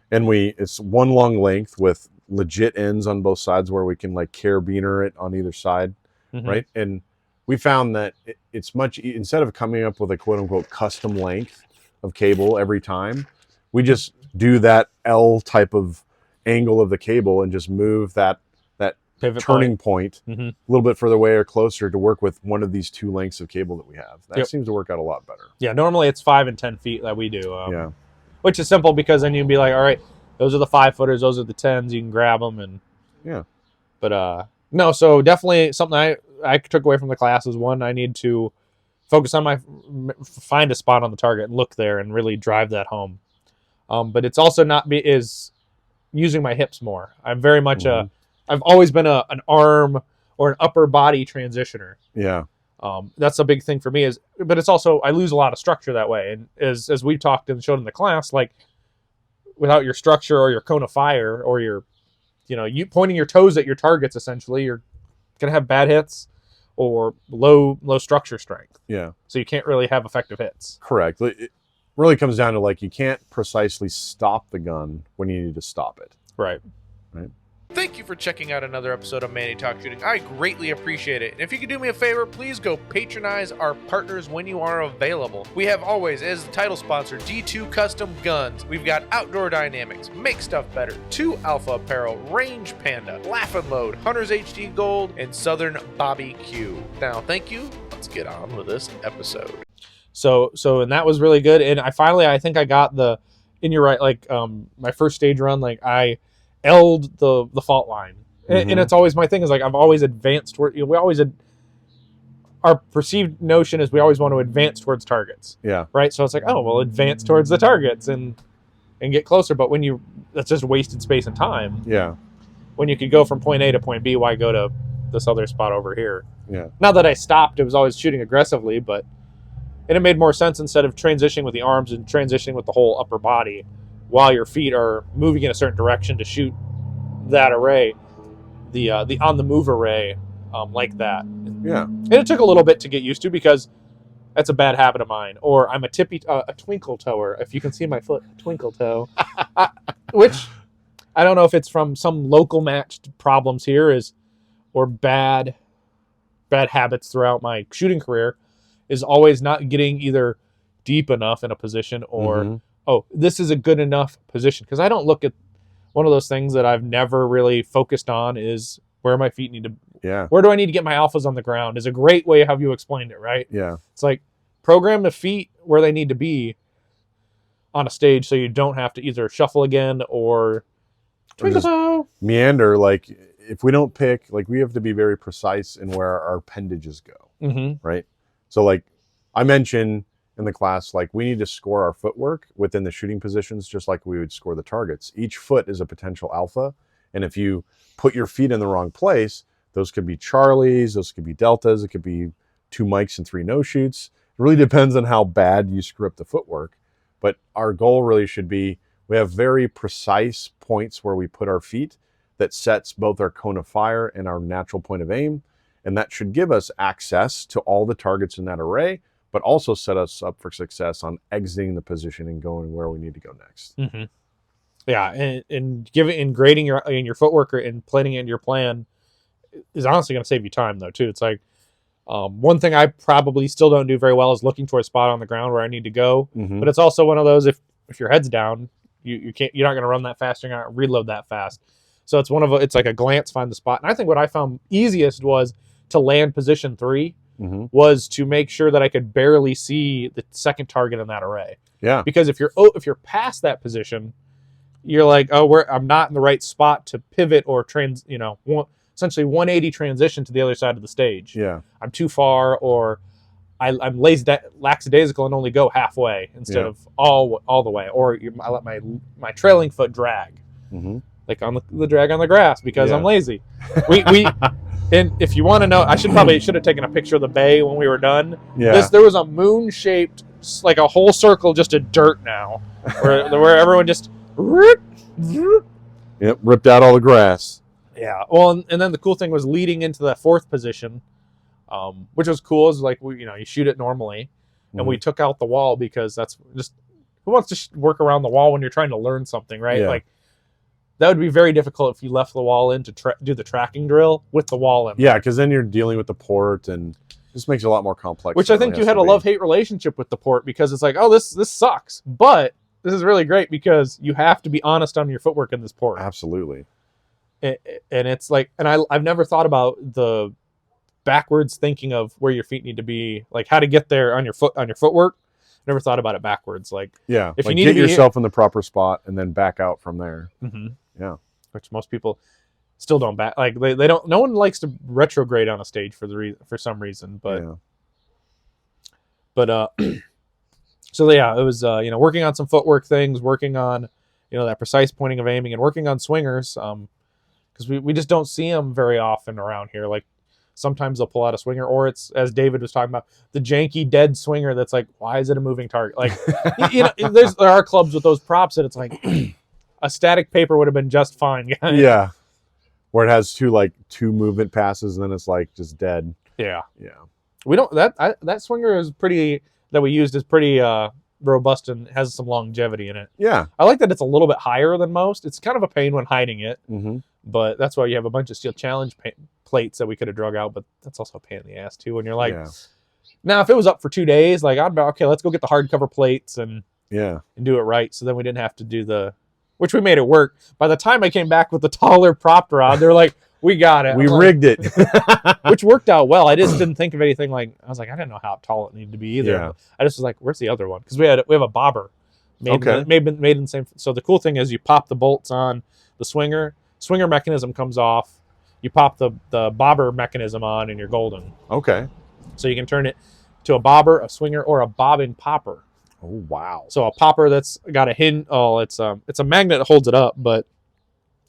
and it's one long length with legit ends on both sides where we can like carabiner it on either side, right? And we found that it's much, instead of coming up with a quote unquote custom length of cable every time, we just do that L type of angle of the cable and just move that pivot turning point a little bit further away or closer to work with one of these 2 lengths of cable that we have. That seems to work out a lot better. Yeah, normally it's 5 and 10 feet that we do. Which is simple because then you'd be like, all right, those are the 5-footers, those are the 10s, you can grab them. And But no, so definitely something I took away from the class is, one, I need to focus on find a spot on the target and look there and really drive that home. But it's also not is using my hips more. I'm very much I've always been an arm or an upper body transitioner. Yeah. That's a big thing for me but it's also, I lose a lot of structure that way. And as we talked and showed in the class, like without your structure or your cone of fire or you pointing your toes at your targets, essentially, you're going to have bad hits or low structure strength. Yeah. So you can't really have effective hits. Correct. It really comes down to like, you can't precisely stop the gun when you need to stop it. Right. Thank you for checking out another episode of Manny Talks Shooting. I greatly appreciate it. And if you could do me a favor, please go patronize our partners when you are available. We have always, as the title sponsor, D2 Custom Guns. We've got Outdoor Dynamics, Make Stuff Better, 2 Alpha Apparel, Range Panda, Laugh and Load, Hunter's HD Gold, and Southern Bobby Q. Now, thank you. Let's get on with this episode. So and that was really good. And I think I got and you're right, like my first stage run, like I L'd the fault line. And it's always my thing is like I've always advanced toward, we always our perceived notion is we always want to advance towards targets. Yeah. Right. So it's like, oh, well, advance towards the targets and get closer. But that's just wasted space and time. Yeah. When you could go from point A to point B, why go to this other spot over here? Yeah. Not that I stopped, it was always shooting aggressively, and it made more sense instead of transitioning with the arms and transitioning with the whole upper body while your feet are moving in a certain direction to shoot that array, the on the move array, like that. Yeah. And it took a little bit to get used to because that's a bad habit of mine. Or I'm a twinkle toer. If you can see my foot, twinkle toe, which I don't know if it's from some local matched problems here or bad habits throughout my shooting career, is always not getting either deep enough in a position or this is a good enough position. Because I don't look at one of those things that I've never really focused on is where my feet need to. Yeah. Where do I need to get my alphas on the ground? Is a great way how you explained it, right? Yeah. It's like program the feet where they need to be on a stage, so you don't have to either shuffle again or twinkle toe. Meander. Like if we don't pick, like we have to be very precise in where our appendages go. Right. So like I mentioned in the class, like we need to score our footwork within the shooting positions, just like we would score the targets. Each foot is a potential alpha. And if you put your feet in the wrong place, those could be Charlies, those could be Deltas, it could be 2 mics and 3 no-shoots. It really depends on how bad you screw up the footwork. But our goal really should be, we have very precise points where we put our feet that sets both our cone of fire and our natural point of aim. And that should give us access to all the targets in that array, but also set us up for success on exiting the position and going where we need to go next. Yeah, and grading your footwork and planning it in your plan is honestly going to save you time though too. It's like one thing I probably still don't do very well is looking for a spot on the ground where I need to go. But it's also one of those, if your head's down, you're not going to run that fast. You're not going to reload that fast. So it's like a glance, find the spot. And I think what I found easiest was to land position 3. Was to make sure that I could barely see the second target in that array. Yeah. Because if you're past that position, you're like, I'm not in the right spot to pivot or essentially 180 transition to the other side of the stage. Yeah. I'm too far, or I'm lackadaisical and only go halfway instead of all the way, or I let my trailing foot drag, like on the drag on the grass because I'm lazy. We And if you want to know, I should have taken a picture of the bay when we were done. Yeah. There was a moon-shaped, like a whole circle just of dirt now, where everyone just ripped out all the grass. Yeah. Well, and then the cool thing was leading into the 4th position, which was cool. Is like you shoot it normally, and we took out the wall because that's just who wants to work around the wall when you're trying to learn something, right? Yeah. Like. That would be very difficult if you left the wall in to do the tracking drill with the wall in. Yeah, because then you're dealing with the port, and this makes it a lot more complex. Which I think you had a love-hate relationship with the port because it's like, oh, this sucks, but this is really great because you have to be honest on your footwork in this port. Absolutely. And it's like, and I've never thought about the backwards thinking of where your feet need to be, like how to get there on your footwork. Never thought about it backwards. Like, yeah, if like you need get to be yourself in the proper spot and then back out from there. Yeah, which most people still don't back. Like they don't. No one likes to retrograde on a stage for some reason. But But so yeah, it was working on some footwork things, working on that precise pointing of aiming, and working on swingers. Because we just don't see them very often around here. Like sometimes they'll pull out a swinger, or it's, as David was talking about, the janky dead swinger that's like, why is it a moving target? Like there are clubs with those props that it's like a static paper would have been just fine. Yeah, where it has two movement passes and then it's like just dead. Yeah. We don't that swinger is pretty, that we used, is pretty robust and has some longevity in it. Yeah, I like that it's a little bit higher than most. It's kind of a pain when hiding it, but that's why you have a bunch of steel challenge plates that we could have drug out. But that's also a pain in the ass too. When you're like, now if it was up for 2 days, like I'd be okay, let's go get the hardcover plates and do it right. So then we didn't have to do which we made it work. By the time I came back with the taller propped rod, they're like, we got it. We rigged it. Which worked out well. I just didn't think of anything I was like, I didn't know how tall it needed to be either. Yeah. I just was like, where's the other one? Because we have a bobber made in the same. So the cool thing is you pop the bolts on the swinger mechanism comes off. You pop the bobber mechanism on and you're golden. Okay. So you can turn it to a bobber, a swinger, or a bobbing popper. Oh, wow. So a popper that's got a hinge. Oh, it's a magnet that holds it up, but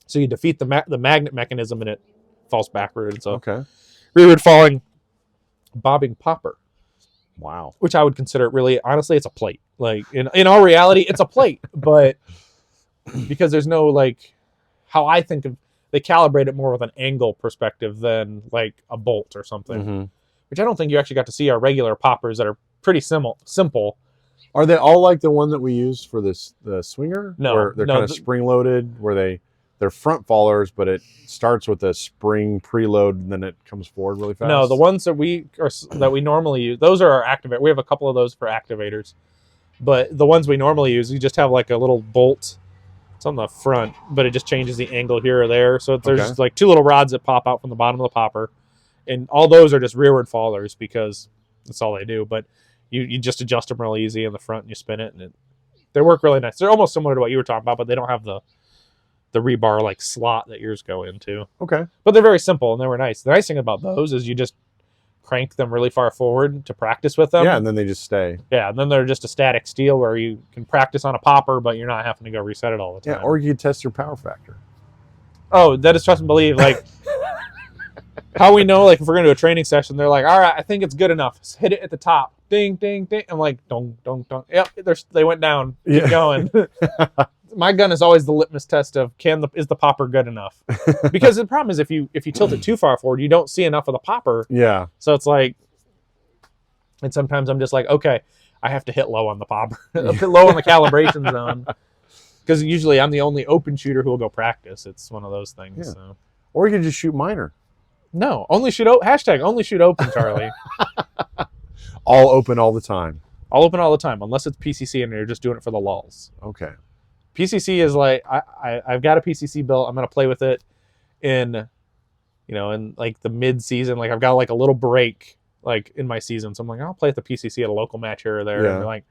so you defeat the magnet mechanism and it falls backward. So rearward falling bobbing popper. Wow. Which I would consider, really, honestly, it's a plate. Like in all reality, it's a plate, but because there's no how I think of, they calibrate it more with an angle perspective than like a bolt or something, which I don't think you actually got to see our regular poppers that are pretty simple. Are they all like the one that we use for the swinger? No, where they're kind of spring loaded, where they're front fallers, but it starts with a spring preload and then it comes forward really fast. No, the ones that we normally use, those are our activator. We have a couple of those for activators, but the ones we normally use, you just have like a little bolt. It's on the front, but it just changes the angle here or there. So there's like two little rods that pop out from the bottom of the popper, and all those are just rearward fallers because that's all they do. But you just adjust them real easy in the front and you spin it, and they work really nice. They're almost similar to what you were talking about, but they don't have the rebar like slot that yours go into. Okay. But they're very simple and they were nice. The nice thing about those is you just crank them really far forward to practice with them. Yeah, and then they just stay. Yeah, and then they're just a static steel where you can practice on a popper, but you're not having to go reset it all the time. Yeah, or you can test your power factor. Oh, that is trust and believe. Like how we know, like if we're gonna do a training session, they're like, all right, I think it's good enough. Just hit it at the top. Ding, ding, ding. I'm like, dong, dong, dong. Yep, they went down. Keep going. My gun is always the litmus test of is the popper good enough? Because the problem is if you tilt it too far forward, you don't see enough of the popper. Yeah. So it's like, and sometimes I'm just like, okay, I have to hit low on the popper, hit low on the calibration zone, because usually I'm the only open shooter who will go practice. It's one of those things. Yeah. So. Or you can just shoot minor. No, only shoot open. Hashtag only shoot open, Charlie. All open all the time. All open all the time, unless it's PCC and you're just doing it for the lulls. Okay. PCC is like I've got a PCC built. I'm gonna play with it in like the mid season. Like I've got like a little break like in my season, so I'm like I'll play with the PCC at a local match here or there. Yeah. And they're like,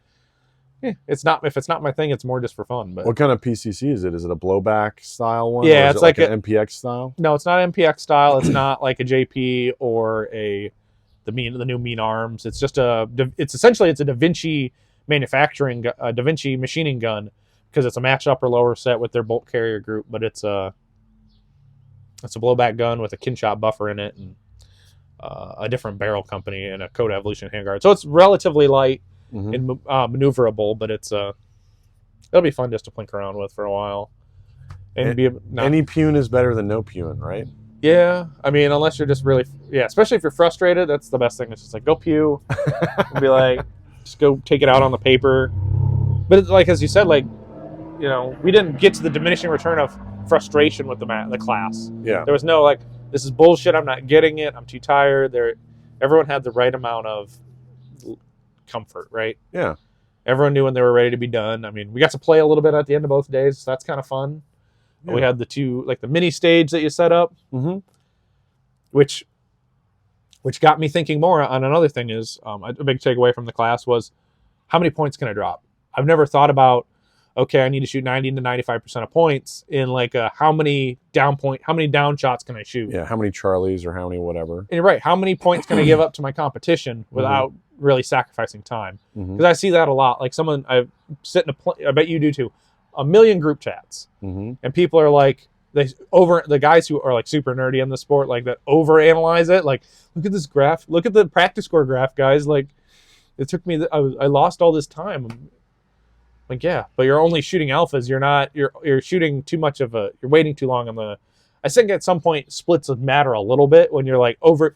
if it's not my thing, it's more just for fun. But what kind of PCC is it? Is it a blowback style one? Yeah, or is it's it like like an MPX style. No, it's not MPX style. It's not like a JP or the new Mean Arms. It's just it's essentially a Da Vinci manufacturing, Da Vinci machining gun. Because it's a match upper lower set with their bolt carrier group, but it's a blowback gun with a kinshot buffer in it and a different barrel company and a Code Evolution handguard. So it's relatively light and maneuverable, but it'll be fun just to plink around with for a while. And any pune is better than no pune, right? Yeah, I mean, unless you're just really especially if you're frustrated, that's the best thing. It's just like go pew, and be like, just go take it out on the paper. But it's like as you said, like. We didn't get to the diminishing return of frustration with the class. Yeah. There was no like, this is bullshit. I'm not getting it. I'm too tired. Everyone had the right amount of comfort, right? Yeah. Everyone knew when they were ready to be done. I mean, we got to play a little bit at the end of both days, so that's kind of fun. Yeah. We had the two, like the mini stage that you set up, which got me thinking more on another thing is, a big takeaway from the class was, how many points can I drop? I've never thought about, okay, I need to shoot 90 to 95% of points in like how many down shots can I shoot? Yeah, how many Charlies or how many whatever. And you're right. How many points can I give up to my competition without really sacrificing time? Because I see that a lot. Like I bet you do too, a million group chats, and people are like, the guys who are like super nerdy in the sport, like that overanalyze it. Like, look at this graph. Look at the practice score graph, guys. Like, it took me. I lost all this time. Like, yeah, but you're only shooting alphas. You're shooting too much you're waiting too long on the. I think at some point splits matter a little bit when you're like over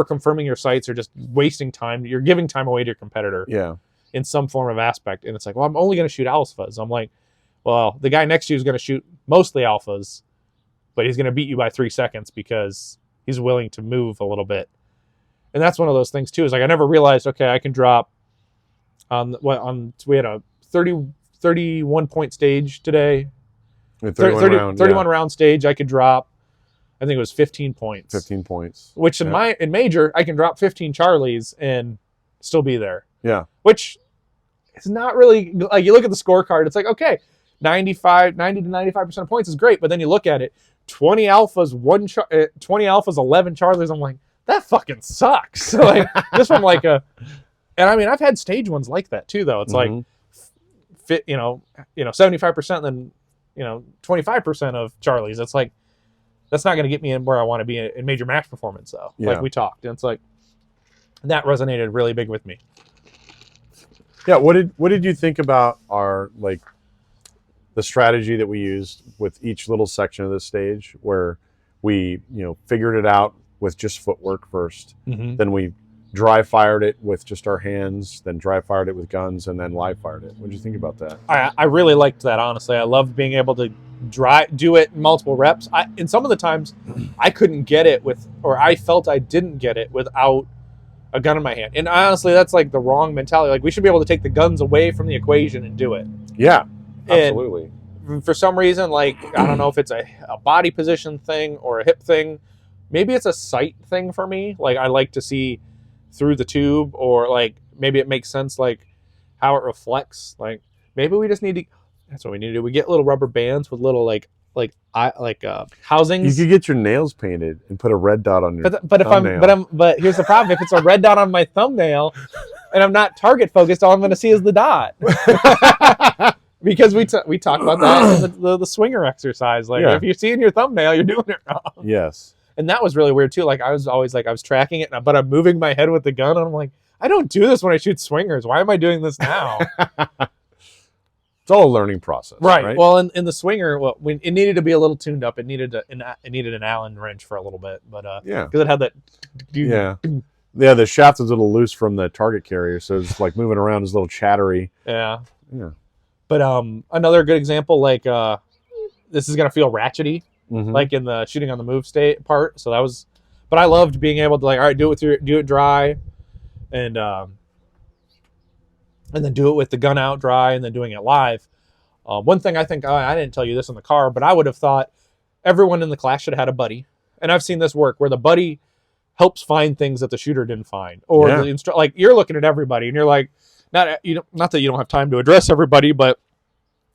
confirming your sights or just wasting time. You're giving time away to your competitor. Yeah. In some form of aspect, and it's like, well, I'm only going to shoot alphas. I'm like, well, the guy next to you is going to shoot mostly alphas, but he's going to beat you by 3 seconds because he's willing to move a little bit. And that's one of those things too. Is like I never realized, okay, I can drop we had a 31 point stage today. 31 round stage. I could drop, I think it was 15 points. 15 points. Which in major, I can drop 15 Charlies and still be there. Yeah. Which is not really, like, you look at the scorecard, it's like, okay, 90 to 95% of points is great, but then you look at it, 20 alphas, 11 Charlies, I'm like, that fucking sucks. Like, just from like and I mean, I've had stage ones like that too, though. It's like, 75%, then, 25% of Charlies. It's like, that's not going to get me in where I want to be in major match performance, though. Yeah. Like we talked, and it's like, that resonated really big with me. Yeah, what did you think about the strategy that we used with each little section of the stage, where we figured it out with just footwork first, then we dry fired it with just our hands, then dry fired it with guns, and then live fired it? What did you think about that? I really liked that, honestly. I loved being able to do it in multiple reps. And some of the times I couldn't get it or I felt I didn't get it without a gun in my hand. And honestly, that's like the wrong mentality. Like, we should be able to take the guns away from the equation and do it. Yeah, absolutely. And for some reason, like, I don't know if it's a body position thing or a hip thing. Maybe it's a sight thing for me. Like, I like to see through the tube, or like maybe it makes sense, like how it reflects. Like, maybe we just need to. That's what we need to do. We get little rubber bands with little housings. You could get your nails painted and put a red dot on your. But here's the problem: if it's a red dot on my thumbnail, and I'm not target focused, all I'm going to see is the dot. Because we talked about that in the swinger exercise. Like, if you're seeing your thumbnail, you're doing it wrong. Yes. And that was really weird too. Like, I was always like, I was tracking it, but I'm moving my head with the gun, and I'm like, I don't do this when I shoot swingers. Why am I doing this now? It's all a learning process, right? Well, in the swinger, it needed to be a little tuned up. It needed an Allen wrench for a little bit, but because it had that. Yeah, the shaft was a little loose from the target carrier, so it's like moving around is a little chattery. Yeah. But another good example, like this is gonna feel ratchety, like in the shooting on the move state part. So that was, but I loved being able to, like, all right, do it dry, and then do it with the gun out dry, and then doing it live. One thing I think, I didn't tell you this in the car, but I would have thought everyone in the class should have had a buddy. And I've seen this work where the buddy helps find things that the shooter didn't find. Or like, you're looking at everybody and you're like, not that you don't have time to address everybody, but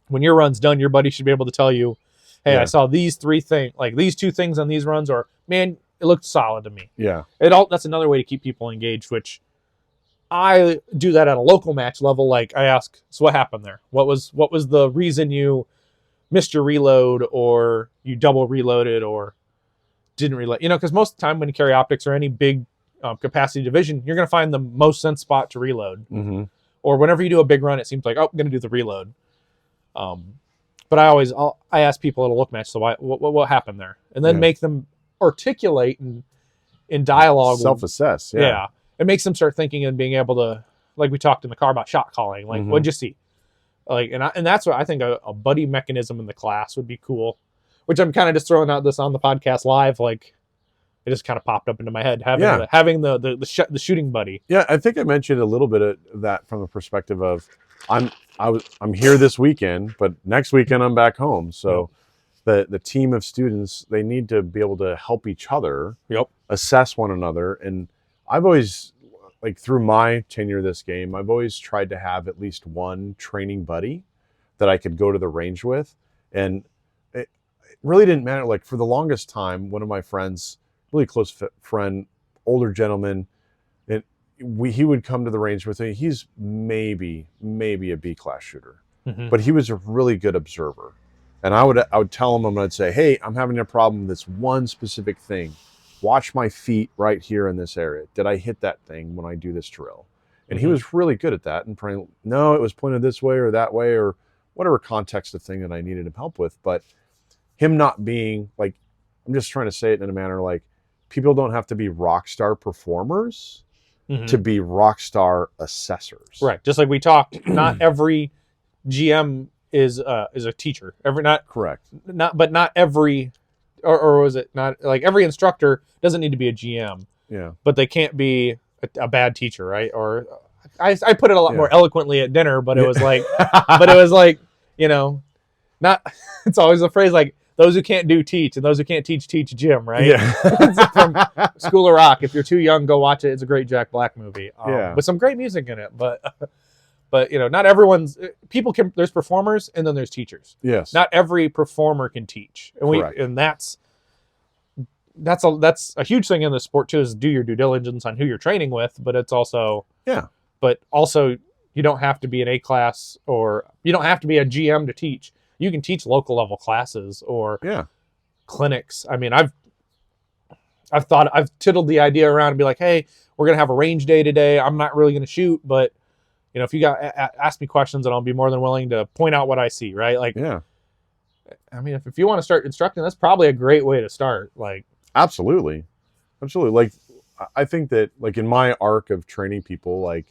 when your run's done, your buddy should be able to tell you, hey, I saw these 3 things, like these 2 things on these runs, or, man, it looked solid to me. Yeah. That's another way to keep people engaged, which I do that at a local match level. Like, I ask, so what happened there? What was the reason you missed your reload, or you double reloaded, or didn't reload? Because most of the time when you carry optics or any big capacity division, you're going to find the most sense spot to reload. Or whenever you do a big run, it seems like, I'm going to do the reload. But I ask people at a look match, so what happened there? And then make them articulate in dialogue. Self-assess, yeah. It makes them start thinking and being able to, like we talked in the car about shot calling. Like, what'd you see? Like, and that's what I think a buddy mechanism in the class would be cool. Which I'm kind of just throwing out this on the podcast live. Like, it just kind of popped up into my head, having the shooting buddy. Yeah, I think I mentioned a little bit of that from the perspective of, I'm here this weekend, but next weekend I'm back home. So the team of students, they need to be able to help each other, assess one another. And I've always, like, through my tenure of this game, I've always tried to have at least one training buddy that I could go to the range with. And it really didn't matter. Like for the longest time, one of my friends, really close friend, older gentleman, he would come to the range with me. He's maybe a B class shooter, but he was a really good observer. And I would tell him, I'd say, hey, I'm having a problem with this one specific thing. Watch my feet right here in this area. Did I hit that thing when I do this drill? And he was really good at that. And praying, no, it was pointed this way or that way or whatever context of thing that I needed him help with. But him not being like, I'm just trying to say it in a manner like people don't have to be rock star performers to be rock star assessors. Right. Just like we talked, not every GM is a teacher. Correct. Not every, or was it not like every instructor doesn't need to be a GM. Yeah. But they can't be a bad teacher, right? Or I put it a lot more eloquently at dinner, but it was like, not. It's always a phrase like those who can't do teach, and those who can't teach gym, right? Yeah. From School of Rock. If you're too young, go watch it. It's a great Jack Black movie, with some great music in it. But not everyone's people can. There's performers, and then there's teachers. Yes. Not every performer can teach, and that's a huge thing in the sport too, is do your due diligence on who you're training with, but it's also you don't have to be an A class or you don't have to be a GM to teach. You can teach local level classes or clinics. I mean, I've tiddled the idea around and be like, hey, we're gonna have a range day today. I'm not really gonna shoot, but if you ask me questions, and I'll be more than willing to point out what I see. Right? Like, I mean, if you want to start instructing, that's probably a great way to start. Like. Absolutely. Like, I think that like in my arc of training people, like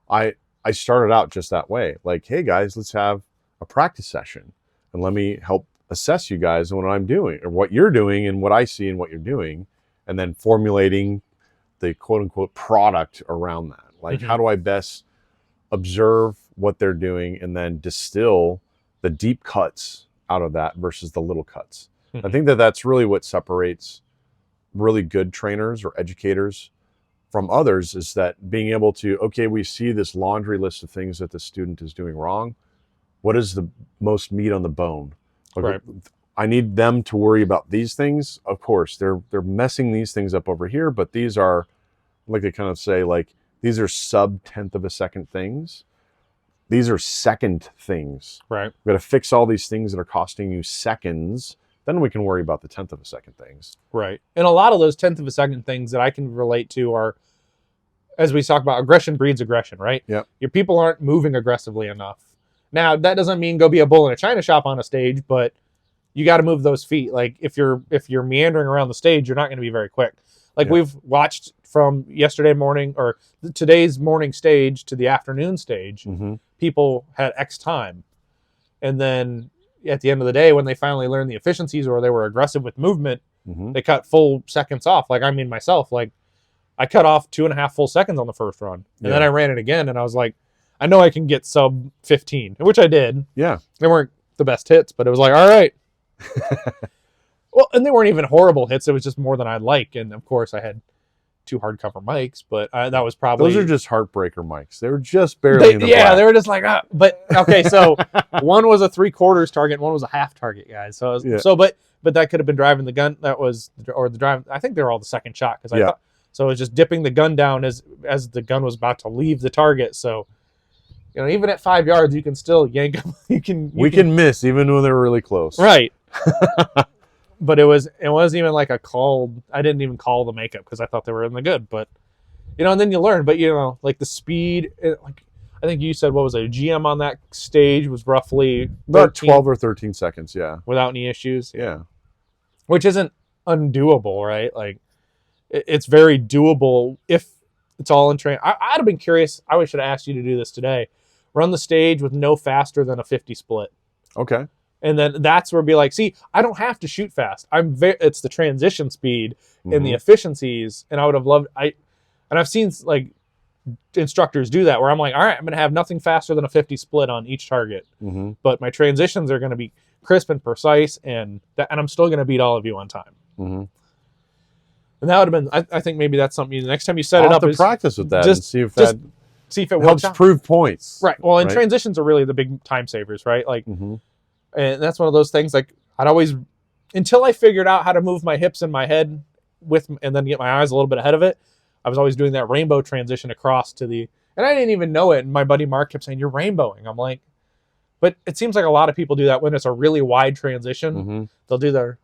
I started out just that way. Like, hey guys, let's have a practice session and let me help assess you guys on what I'm doing or what you're doing and what I see and what you're doing. And then formulating the quote unquote product around that. Like, how do I best observe what they're doing and then distill the deep cuts out of that versus the little cuts. I think that that's really what separates really good trainers or educators from others, is that being able to, okay, we see this laundry list of things that the student is doing wrong. What is the most meat on the bone? Okay, right. I need them to worry about these things. Of course, they're messing these things up over here, but these are, like they kind of say, like, these are sub-tenth of a second things. These are second things. Right. We've got to fix all these things that are costing you seconds. Then we can worry about the tenth of a second things. Right. And a lot of those tenth of a second things that I can relate to are, as we talk about, aggression breeds aggression, right? Yep. Your people aren't moving aggressively enough. Now, that doesn't mean go be a bull in a china shop on a stage, but you got to move those feet. Like, if you're meandering around the stage, you're not going to be very quick. Like, we've watched from yesterday morning or today's morning stage to the afternoon stage, people had X time. And then at the end of the day, when they finally learned the efficiencies or they were aggressive with movement, they cut full seconds off. Like, I mean, myself, like, I cut off 2.5 full seconds on the first run. And then I ran it again, and I was like, I know I can get sub 15, which I did. Yeah. They weren't the best hits, but it was like, all right. Well, and they weren't even horrible hits. It was just more than I'd like. And, of course, I had 2 hardcover mics, but that was probably... Those are just heartbreaker mics. They were just barely in the black. They were just like, but, okay, so one was a 3/4 target, and one was a half target, guys. So, but that could have been driving the gun. That was, or the drive. I think they were all the second shot, because I thought, so it was just dipping the gun down as the gun was about to leave the target. So, even at 5 yards, you can still yank them. We can miss even when they're really close. Right. But it wasn't even like a called. I didn't even call the makeup because I thought they were in the good. But and then you learn. But like the speed. Like, I think you said, what was it? A GM on that stage was roughly about 12 or 13 seconds. Yeah. Without any issues. Yeah. Which isn't undoable, right? Like, it's very doable if it's all in train. I'd have been curious. I should have asked you to do this today. Run the stage with no faster than a 50 split. Okay. And then that's where it'd be like, see, I don't have to shoot fast. It's the transition speed and the efficiencies. And I would have loved, I've seen like instructors do that where I'm like, all right, I'm going to have nothing faster than a 50 split on each target. But my transitions are going to be crisp and precise, and I'm still going to beat all of you on time. And that would have been, I think maybe that's something next time you set it up. To practice with that and see if that see if it helps works out. prove points. Right. Well, and right? transitions are really the big time savers, right? Like, Mm-hmm. and that's one of those things. Like, I'd always, until I figured out how to move my hips and my head and then get my eyes a little bit ahead of it, I was always doing that rainbow transition across to the, and I didn't even know it. And my buddy Mark kept saying, "You're rainbowing." I'm like, but it seems like a lot of people do that when it's a really wide transition. Mm-hmm. They'll do their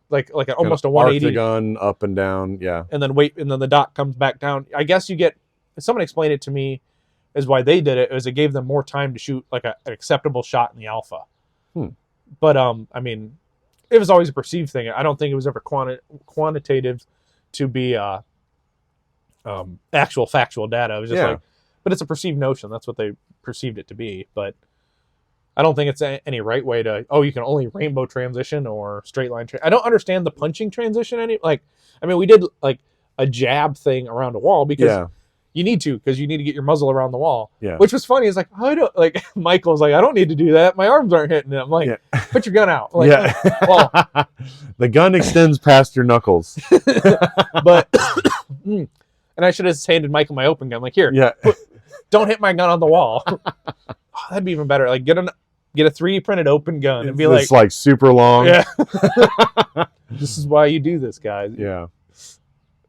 almost a 180 arc the gun up and down. Yeah. and then wait, and then the dot comes back down. I guess you get, someone explained it to me is why they did it, is it gave them more time to shoot like an acceptable shot in the alpha. But I mean, it was always a perceived thing. I don't think it was ever quantitative to be actual factual data. It was just like, but it's a perceived notion. That's what they perceived it to be. But I don't think it's any right way to, you can only rainbow transition or straight line. I don't understand the punching transition I mean, we did like a jab thing around a wall because you need to, because you need to get your muzzle around the wall. Yeah. Which was funny. It's like, I don't, like, Michael's like, I don't need to do that. My arms aren't hitting it. I'm like, put your gun out. Like, well, the gun extends past your knuckles. But, and I should have handed Michael my open gun. Like, here, don't hit my gun on the wall. That'd be even better. Like, get a 3D printed open gun and be it's like super long. Yeah. This is why you do this, guys. Yeah.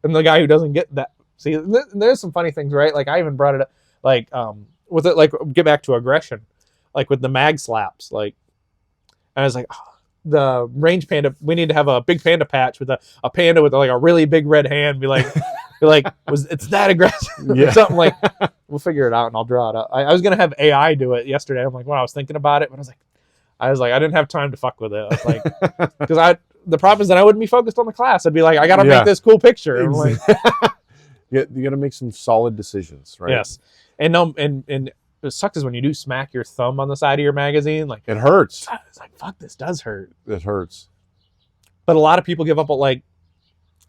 And the guy who doesn't get that. See, there's some funny things, right? Like, I even brought it up, like, with it, like, get back to aggression, like with the mag slaps, like, and I was like, the range panda, we need to have a big panda patch with a panda with like a really big red hand, be like, it's that aggressive or something. Like, we'll figure it out and I'll draw it up. I was gonna have AI do it yesterday. I'm like, when I was thinking about it, but I was like, I didn't have time to fuck with it. I was like, because the problem is that I wouldn't be focused on the class. I'd be like, I gotta make this cool picture. I'm like, you got to make some solid decisions, right? Yes, and it sucks is when you do smack your thumb on the side of your magazine, like it hurts. It's like, fuck, this does hurt. It hurts. But a lot of people give up. Like,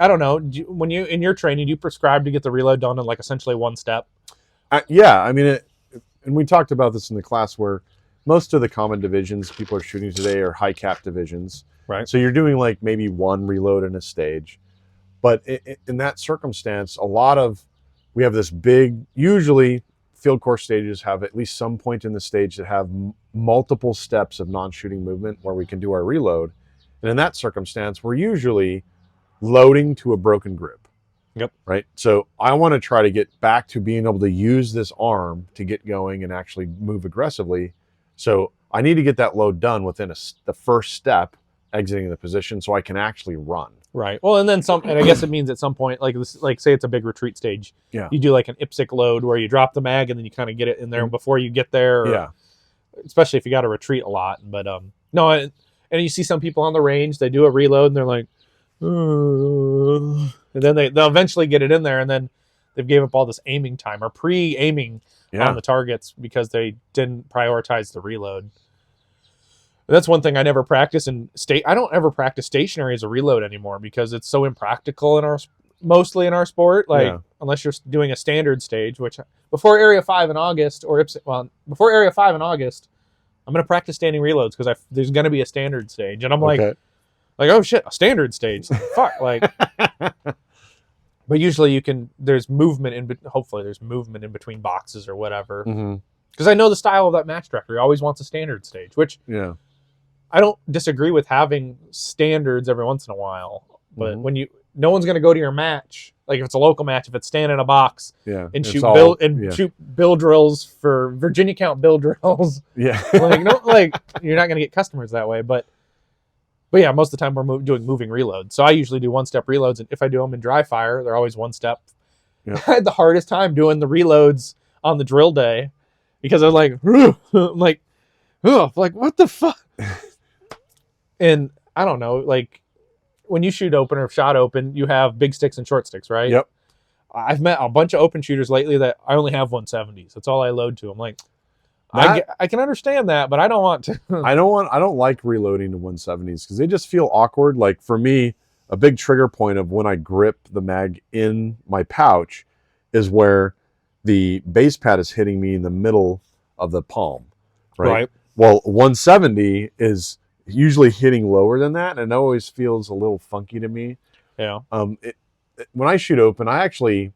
I don't know. When you in your training, do you prescribe to get the reload done in like essentially one step? Yeah, I mean, and we talked about this in the class where most of the common divisions people are shooting today are high cap divisions, right? So you're doing like maybe one reload in a stage. But in that circumstance, we have this big, usually field course stages have at least some point in the stage that have multiple steps of non-shooting movement where we can do our reload. And in that circumstance, we're usually loading to a broken grip. Yep. Right. So I want to try to get back to being able to use this arm to get going and actually move aggressively. So I need to get that load done within the first step, exiting the position, so I can actually run. Right. Well, and then and I guess it means at some point, like say it's a big retreat stage. Yeah. You do like an IPSC load where you drop the mag and then you kind of get it in there before you get there. Yeah. Especially if you got to retreat a lot. But no, and you see some people on the range, they do a reload and they're like, and then they'll eventually get it in there, and then they've gave up all this aiming time or pre-aiming on the targets because they didn't prioritize the reload. That's one thing I never practice I don't ever practice stationary as a reload anymore because it's so impractical mostly in our sport. Like, unless you're doing a standard stage, which before Area 5 in August before Area 5 in August, I'm going to practice standing reloads because there's going to be a standard stage. And I'm like, oh shit, a standard stage. Fuck. Like, but usually there's movement hopefully there's movement in between boxes or whatever. Because I know the style of that match director. He always wants a standard stage, which I don't disagree with having standards every once in a while, but when no one's going to go to your match, like if it's a local match, if it's stand in a box and shoot bill drills for Virginia count bill drills. Yeah. Like you're not going to get customers that way, but yeah, most of the time we're doing moving reloads. So I usually do one-step reloads, and if I do them in dry fire, they're always one step. I had the hardest time doing the reloads on the drill day because I was like, I'm like, what the fuck? And I don't know, like when you shoot open or shot open, you have big sticks and short sticks, right? Yep. I've met a bunch of open shooters lately that I only have 170s. That's all I load to. I'm like, I can understand that, but I don't want to. I don't like reloading to 170s because they just feel awkward. Like for me, a big trigger point of when I grip the mag in my pouch is where the base pad is hitting me in the middle of the palm. Right. Well, 170 is usually hitting lower than that, and it always feels a little funky to me. Yeah. When I shoot open, I actually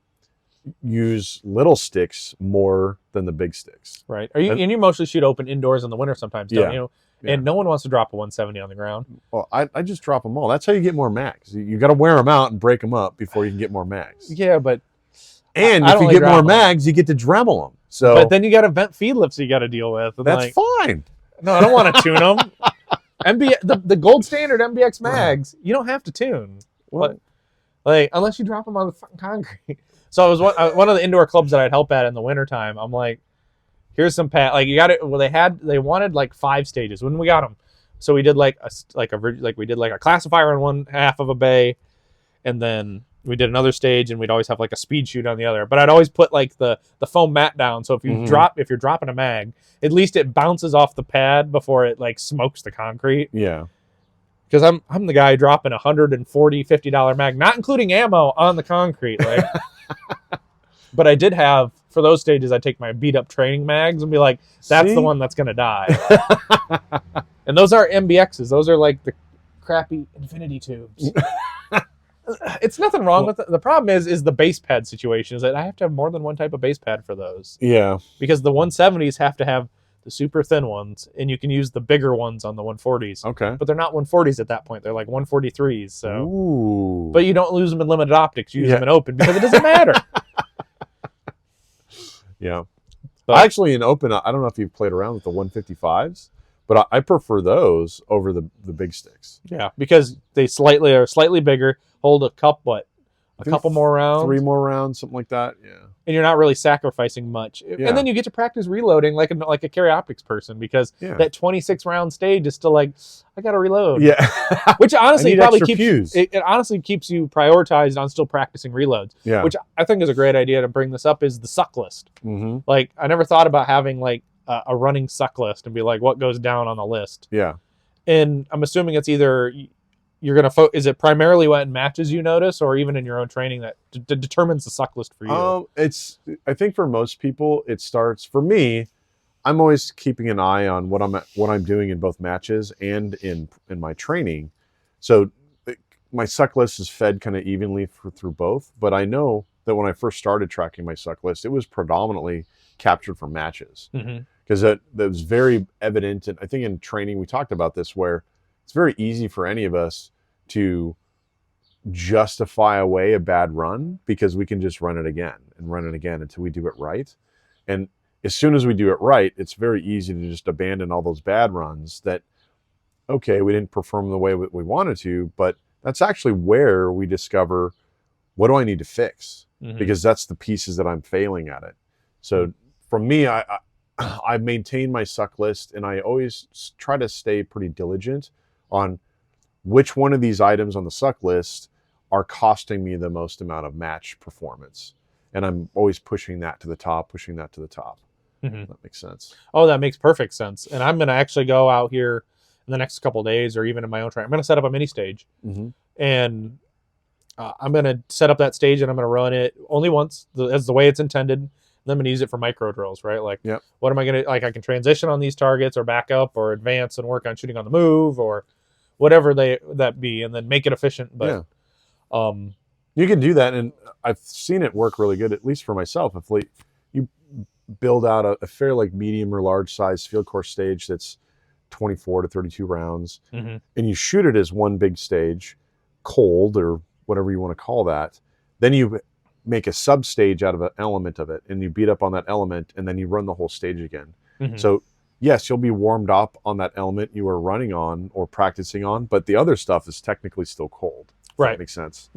use little sticks more than the big sticks. Right. And you mostly shoot open indoors in the winter sometimes, don't you? Yeah. And no one wants to drop a 170 on the ground. Well, I just drop them all. That's how you get more mags. You got to wear them out and break them up before you can get more mags. Yeah, but And I if don't you get more them. mags, you get to Dremel them. So but then you got vent feed lifts you got to deal with. And that's fine. No, I don't want to tune them. The gold standard MBX mags, you don't have to tune. Well, Unless you drop them on the fucking concrete. So I was one of the indoor clubs that I'd help at in the wintertime. I'm like, here's some pad. Like you got it. Well, they wanted like 5 stages when we got them. So we did we did a classifier on one half of a bay, and then we did another stage, and we'd always have like a speed shoot on the other. But I'd always put like the foam mat down. So if you if you're dropping a mag, at least it bounces off the pad before it like smokes the concrete. Yeah. Because I'm the guy dropping $140, $50 mag, not including ammo, on the concrete. Like, but I did have, for those stages, I take my beat up training mags and be like, that's the one that's gonna die. And those are MBXs. Those are like the crappy infinity tubes. It's nothing wrong with it. The problem is the base pad situation. Is that I have to have more than one type of base pad for those. Yeah. Because the 170s have to have the super thin ones, and you can use the bigger ones on the 140s. Okay. But they're not 140s at that point. They're like 143s. So. Ooh. But you don't lose them in limited optics. You use them in open because it doesn't matter. Yeah. But Actually, in open, I don't know if you've played around with the 155s, but I prefer those over the big sticks. Yeah, because they are slightly bigger, hold a couple more rounds. 3 more rounds, something like that. Yeah. And you're not really sacrificing much. Yeah. And then you get to practice reloading like a carry optics person, because that 26 round stage is still like, I got to reload. Yeah. Which honestly probably keeps it honestly keeps you prioritized on still practicing reloads. Yeah. Which I think is a great idea to bring this up, is the suck list. Mm-hmm. Like, I never thought about having like a running suck list and be like, what goes down on the list. Yeah. And I'm assuming it's either you're going to is it primarily what matches you notice, or even in your own training that determines the suck list for you? I think for most people it starts, for me, I'm always keeping an eye on what I'm doing in both matches and in my training. So my suck list is fed kind of evenly through both, but I know that when I first started tracking my suck list, it was predominantly captured from matches. Because that was very evident. And I think in training we talked about this, where it's very easy for any of us to justify away a bad run because we can just run it again until we do it right. And as soon as we do it right, it's very easy to just abandon all those bad runs that, okay, we didn't perform the way we wanted to, but that's actually where we discover, what do I need to fix? Because that's the pieces that I'm failing at it. So for me, I maintain my suck list, and I always try to stay pretty diligent on which one of these items on the suck list are costing me the most amount of match performance. And I'm always pushing that to the top. That makes sense. Oh, that makes perfect sense. And I'm going to actually go out here in the next couple of days, or even in my own training. I'm going to set up a mini stage. And I'm going to set up that stage, and I'm going to run it only once, as the way it's intended. Then I'm going to use it for micro drills, right? Like, what am I going to, like, I can transition on these targets, or back up, or advance and work on shooting on the move, or whatever that be, and then make it efficient. But you can do that, and I've seen it work really good, at least for myself. If you build out a fair, like, medium or large size field course stage that's 24 to 32 rounds, and you shoot it as one big stage, cold, or whatever you want to call that, then you make a sub stage out of an element of it, and you beat up on that element, and then you run the whole stage again. So yes, you'll be warmed up on that element you were running on or practicing on, but the other stuff is technically still cold. Right. That makes sense.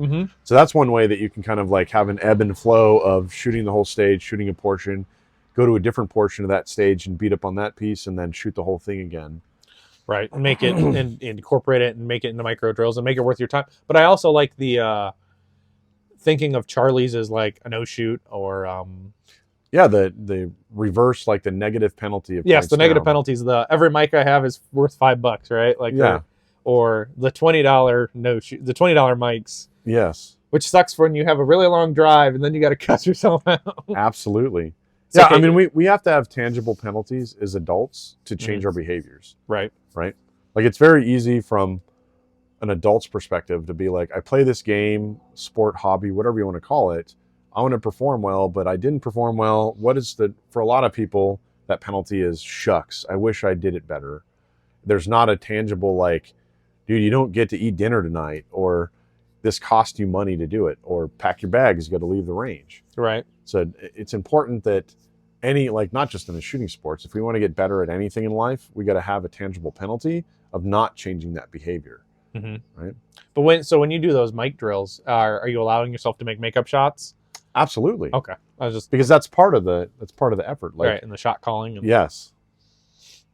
So that's one way that you can kind of like have an ebb and flow of shooting the whole stage, shooting a portion, go to a different portion of that stage and beat up on that piece, and then shoot the whole thing again. Right. And make it and incorporate it and make it into micro drills and make it worth your time. But I also like the thinking of Charlie's as like a no shoot, or the reverse, like the negative penalty of yes, the negative down. Penalties. Every mic I have is worth $5, right? Like or the $20 no shoot, the $20 mics. Yes. Which sucks when you have a really long drive and then you got to cuss yourself out. Absolutely. It's okay. I mean, we have to have tangible penalties as adults to change our behaviors. Right. Like, it's very easy from an adult's perspective to be like, I play this game, sport, hobby, whatever you want to call it. I want to perform well, but I didn't perform well. For a lot of people, that penalty is shucks. I wish I did it better. There's not a tangible like, dude, you don't get to eat dinner tonight, or this cost you money to do it, or pack your bags, you got to leave the range. Right. So it's important that not just in the shooting sports, if we want to get better at anything in life, we got to have a tangible penalty of not changing that behavior. Right. But when you do those mic drills, are you allowing yourself to make makeup shots? Absolutely. Okay. I was just because that's part of the effort. Like, right, and the shot calling. Yes.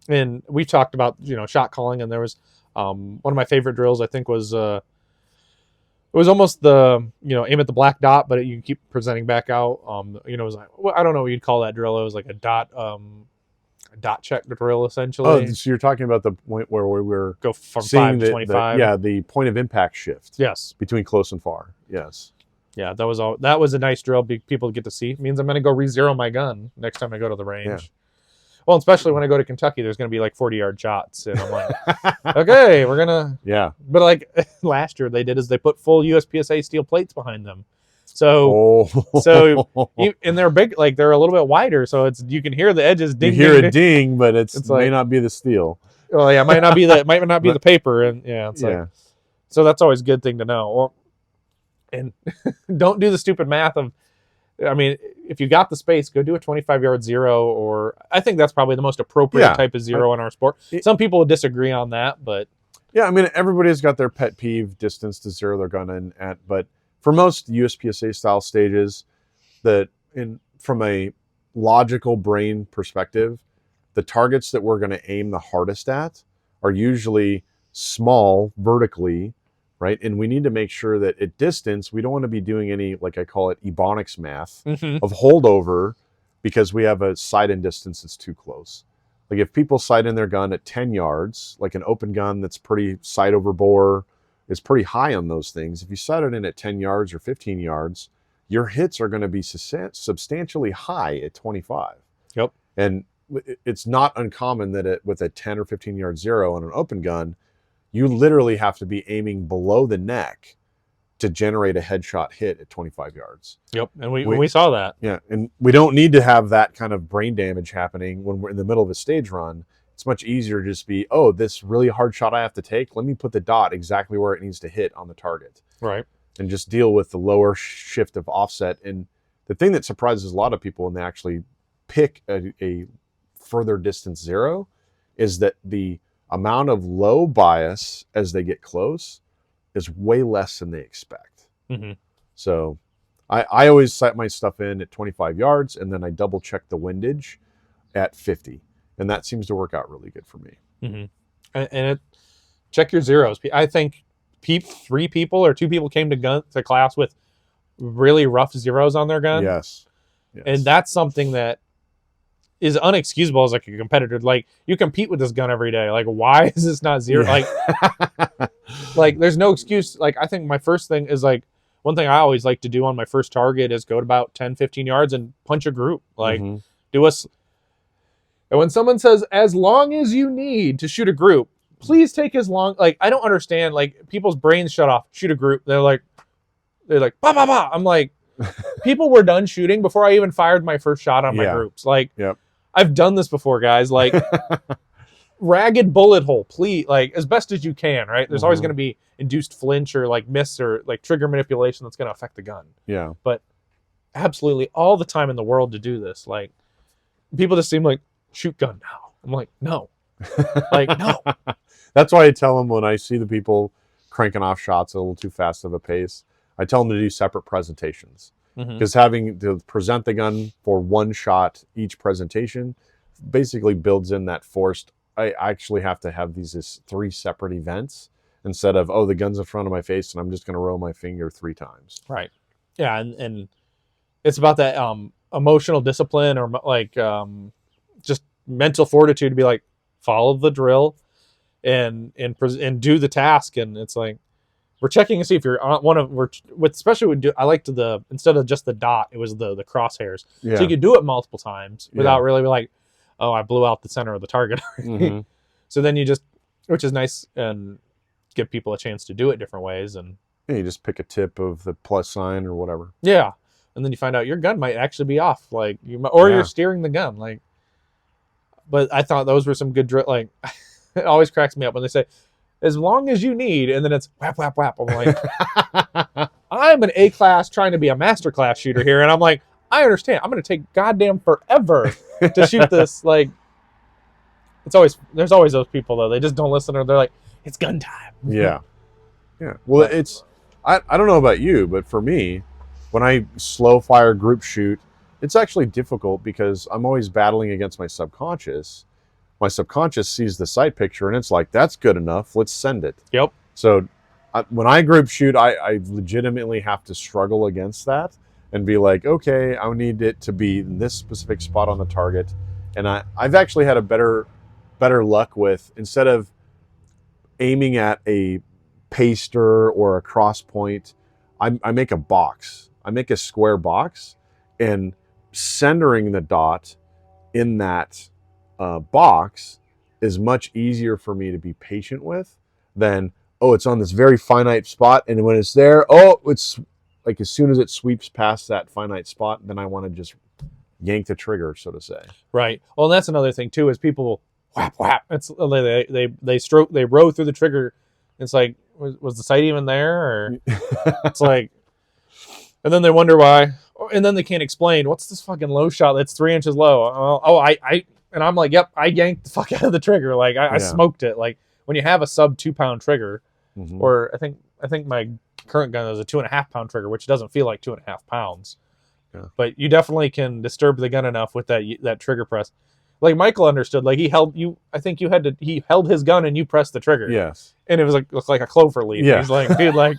And we talked about shot calling, and there was one of my favorite drills. I think was it was almost the aim at the black dot, but you keep presenting back out. It was like, well, I don't know what you'd call that drill. It was like a dot check drill essentially. Oh, so you're talking about the point where we were go from 5 to 25. The point of impact shift. Yes. Between close and far. Yes. Yeah, that was a nice drill. People get to see. It means I'm going to go re-zero my gun next time I go to the range. Yeah. Well, especially when I go to Kentucky, there's going to be like 40-yard shots, and I'm like, okay, we're gonna. Yeah. But like last year, they put full USPSA steel plates behind them, so and they're big, like they're a little bit wider, so you can hear the edges ding. You hear a ding, but it may not be the steel. Well, yeah, it might not be the paper, and like, so that's always a good thing to know. Well, and don't do the stupid math of. I mean, if you got the space, go do a 25-yard zero, or I think that's probably the most appropriate type of zero in our sport. Some people would disagree on that, but yeah, I mean, everybody's got their pet peeve distance to zero their gun in at, but for most USPSA style stages, from a logical brain perspective, the targets that we're going to aim the hardest at are usually small vertically. Right. And we need to make sure that at distance, we don't want to be doing any, like I call it, ebonics math of holdover because we have a sight in distance that's too close. Like if people sight in their gun at 10 yards, like an open gun that's pretty sight over bore is pretty high on those things. If you sight it in at 10 yards or 15 yards, your hits are going to be substantially high at 25. Yep. And it's not uncommon that with a 10 or 15 yard zero on an open gun, you literally have to be aiming below the neck to generate a headshot hit at 25 yards. Yep, and we saw that. Yeah, and we don't need to have that kind of brain damage happening when we're in the middle of a stage run. It's much easier to just be, this really hard shot I have to take, let me put the dot exactly where it needs to hit on the target. Right. And just deal with the lower shift of offset. And the thing that surprises a lot of people when they actually pick a further distance zero is that the amount of low bias as they get close is way less than they expect. So I always set my stuff in at 25 yards, and then I double check the windage at 50. And that seems to work out really good for me. And check your zeros. I think 3 people or 2 people came to class with really rough zeros on their gun. Yes. And that's something that is unexcusable as like a competitor. Like you compete with this gun every day. Like why is this not zero? Yeah. Like there's no excuse. Like I think my first thing is like one thing I always like to do on my first target is go to about 10, 15 yards and punch a group. Like do us. And when someone says, as long as you need to shoot a group, please take as long. Like I don't understand. Like people's brains shut off. Shoot a group. They're like, bah, bah, bah. I'm like, people were done shooting before I even fired my first shot on my groups. Like, I've done this before, guys. Like, ragged bullet hole, please. Like, as best as you can, right? There's always going to be induced flinch or like miss or like trigger manipulation that's going to affect the gun. Yeah. But absolutely all the time in the world to do this. Like, people just seem like, shoot gun now. I'm like, no. Like, no. That's why I tell them when I see the people cranking off shots a little too fast of a pace, I tell them to do separate presentations. Because having to present the gun for one shot each presentation basically builds in that forced, I actually have to have these as 3 separate events instead of, the gun's in front of my face and I'm just going to roll my finger 3 times. Right. Yeah. And it's about that emotional discipline or like just mental fortitude to be like, follow the drill and do the task. And it's like, we're checking to see if you're on one of, especially I liked instead of just the dot, it was the crosshairs. Yeah. So you could do it multiple times without really like, I blew out the center of the target. So then which is nice and give people a chance to do it different ways. And you just pick a tip of the plus sign or whatever. Yeah. and then you find out your gun might actually be off, like or Yeah. you're steering the gun, like. But I thought those were some good like. It always cracks me up when they say, "As long as you need," and then it's whap whap whap. I'm like, I'm an A class trying to be a master class shooter here, and I'm like, I understand. I'm going to take goddamn forever to shoot this. Like, there's always those people though. They just don't listen, or they're like, it's gun time. Yeah. Well, I don't know about you, but for me, when I slow fire group shoot, it's actually difficult because I'm always battling against my subconscious. My subconscious sees the sight picture and it's like, that's good enough. Let's send it. Yep. So when I group shoot, I legitimately have to struggle against that and be like, okay, I need it to be in this specific spot on the target. And I've actually had a better luck with, instead of aiming at a paster or a cross point, I make a box. I make a square box, and centering the dot in that box is much easier for me to be patient with than, oh, it's on this very finite spot, and when it's there, oh, it's like as soon as it sweeps past that finite spot, then I want to just yank the trigger, so to say. Right. Well, and that's another thing too, is people whap whap. It's they row through the trigger. It's like, was the sight even there? Or it's like, and then they wonder why, and then they can't explain, what's this fucking low shot that's 3 inches low? And I'm like, yep, I yanked the fuck out of the trigger. Like I smoked it. Like when you have a sub 2 pound trigger, or I think my current gun is a 2.5 pound trigger, which doesn't feel like 2.5 pounds. Yeah. But you definitely can disturb the gun enough with that trigger press. Like Michael understood, like he held his gun and you pressed the trigger. Yes. And it was looked like a clover leaf. Yeah. He's like, dude, like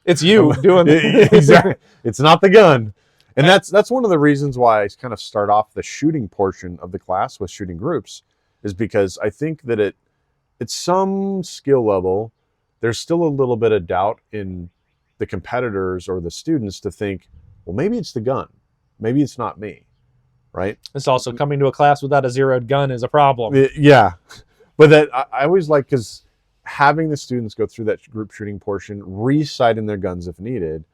it's you doing exactly. It's not the gun. And that's one of the reasons why I kind of start off the shooting portion of the class with shooting groups, is because I think that at some skill level, there's still a little bit of doubt in the competitors or the students to think, well, maybe it's the gun. Maybe it's not me, right? It's also coming to a class without a zeroed gun is a problem. Yeah. But that I always like, because having the students go through that group shooting portion, resighting their guns if needed,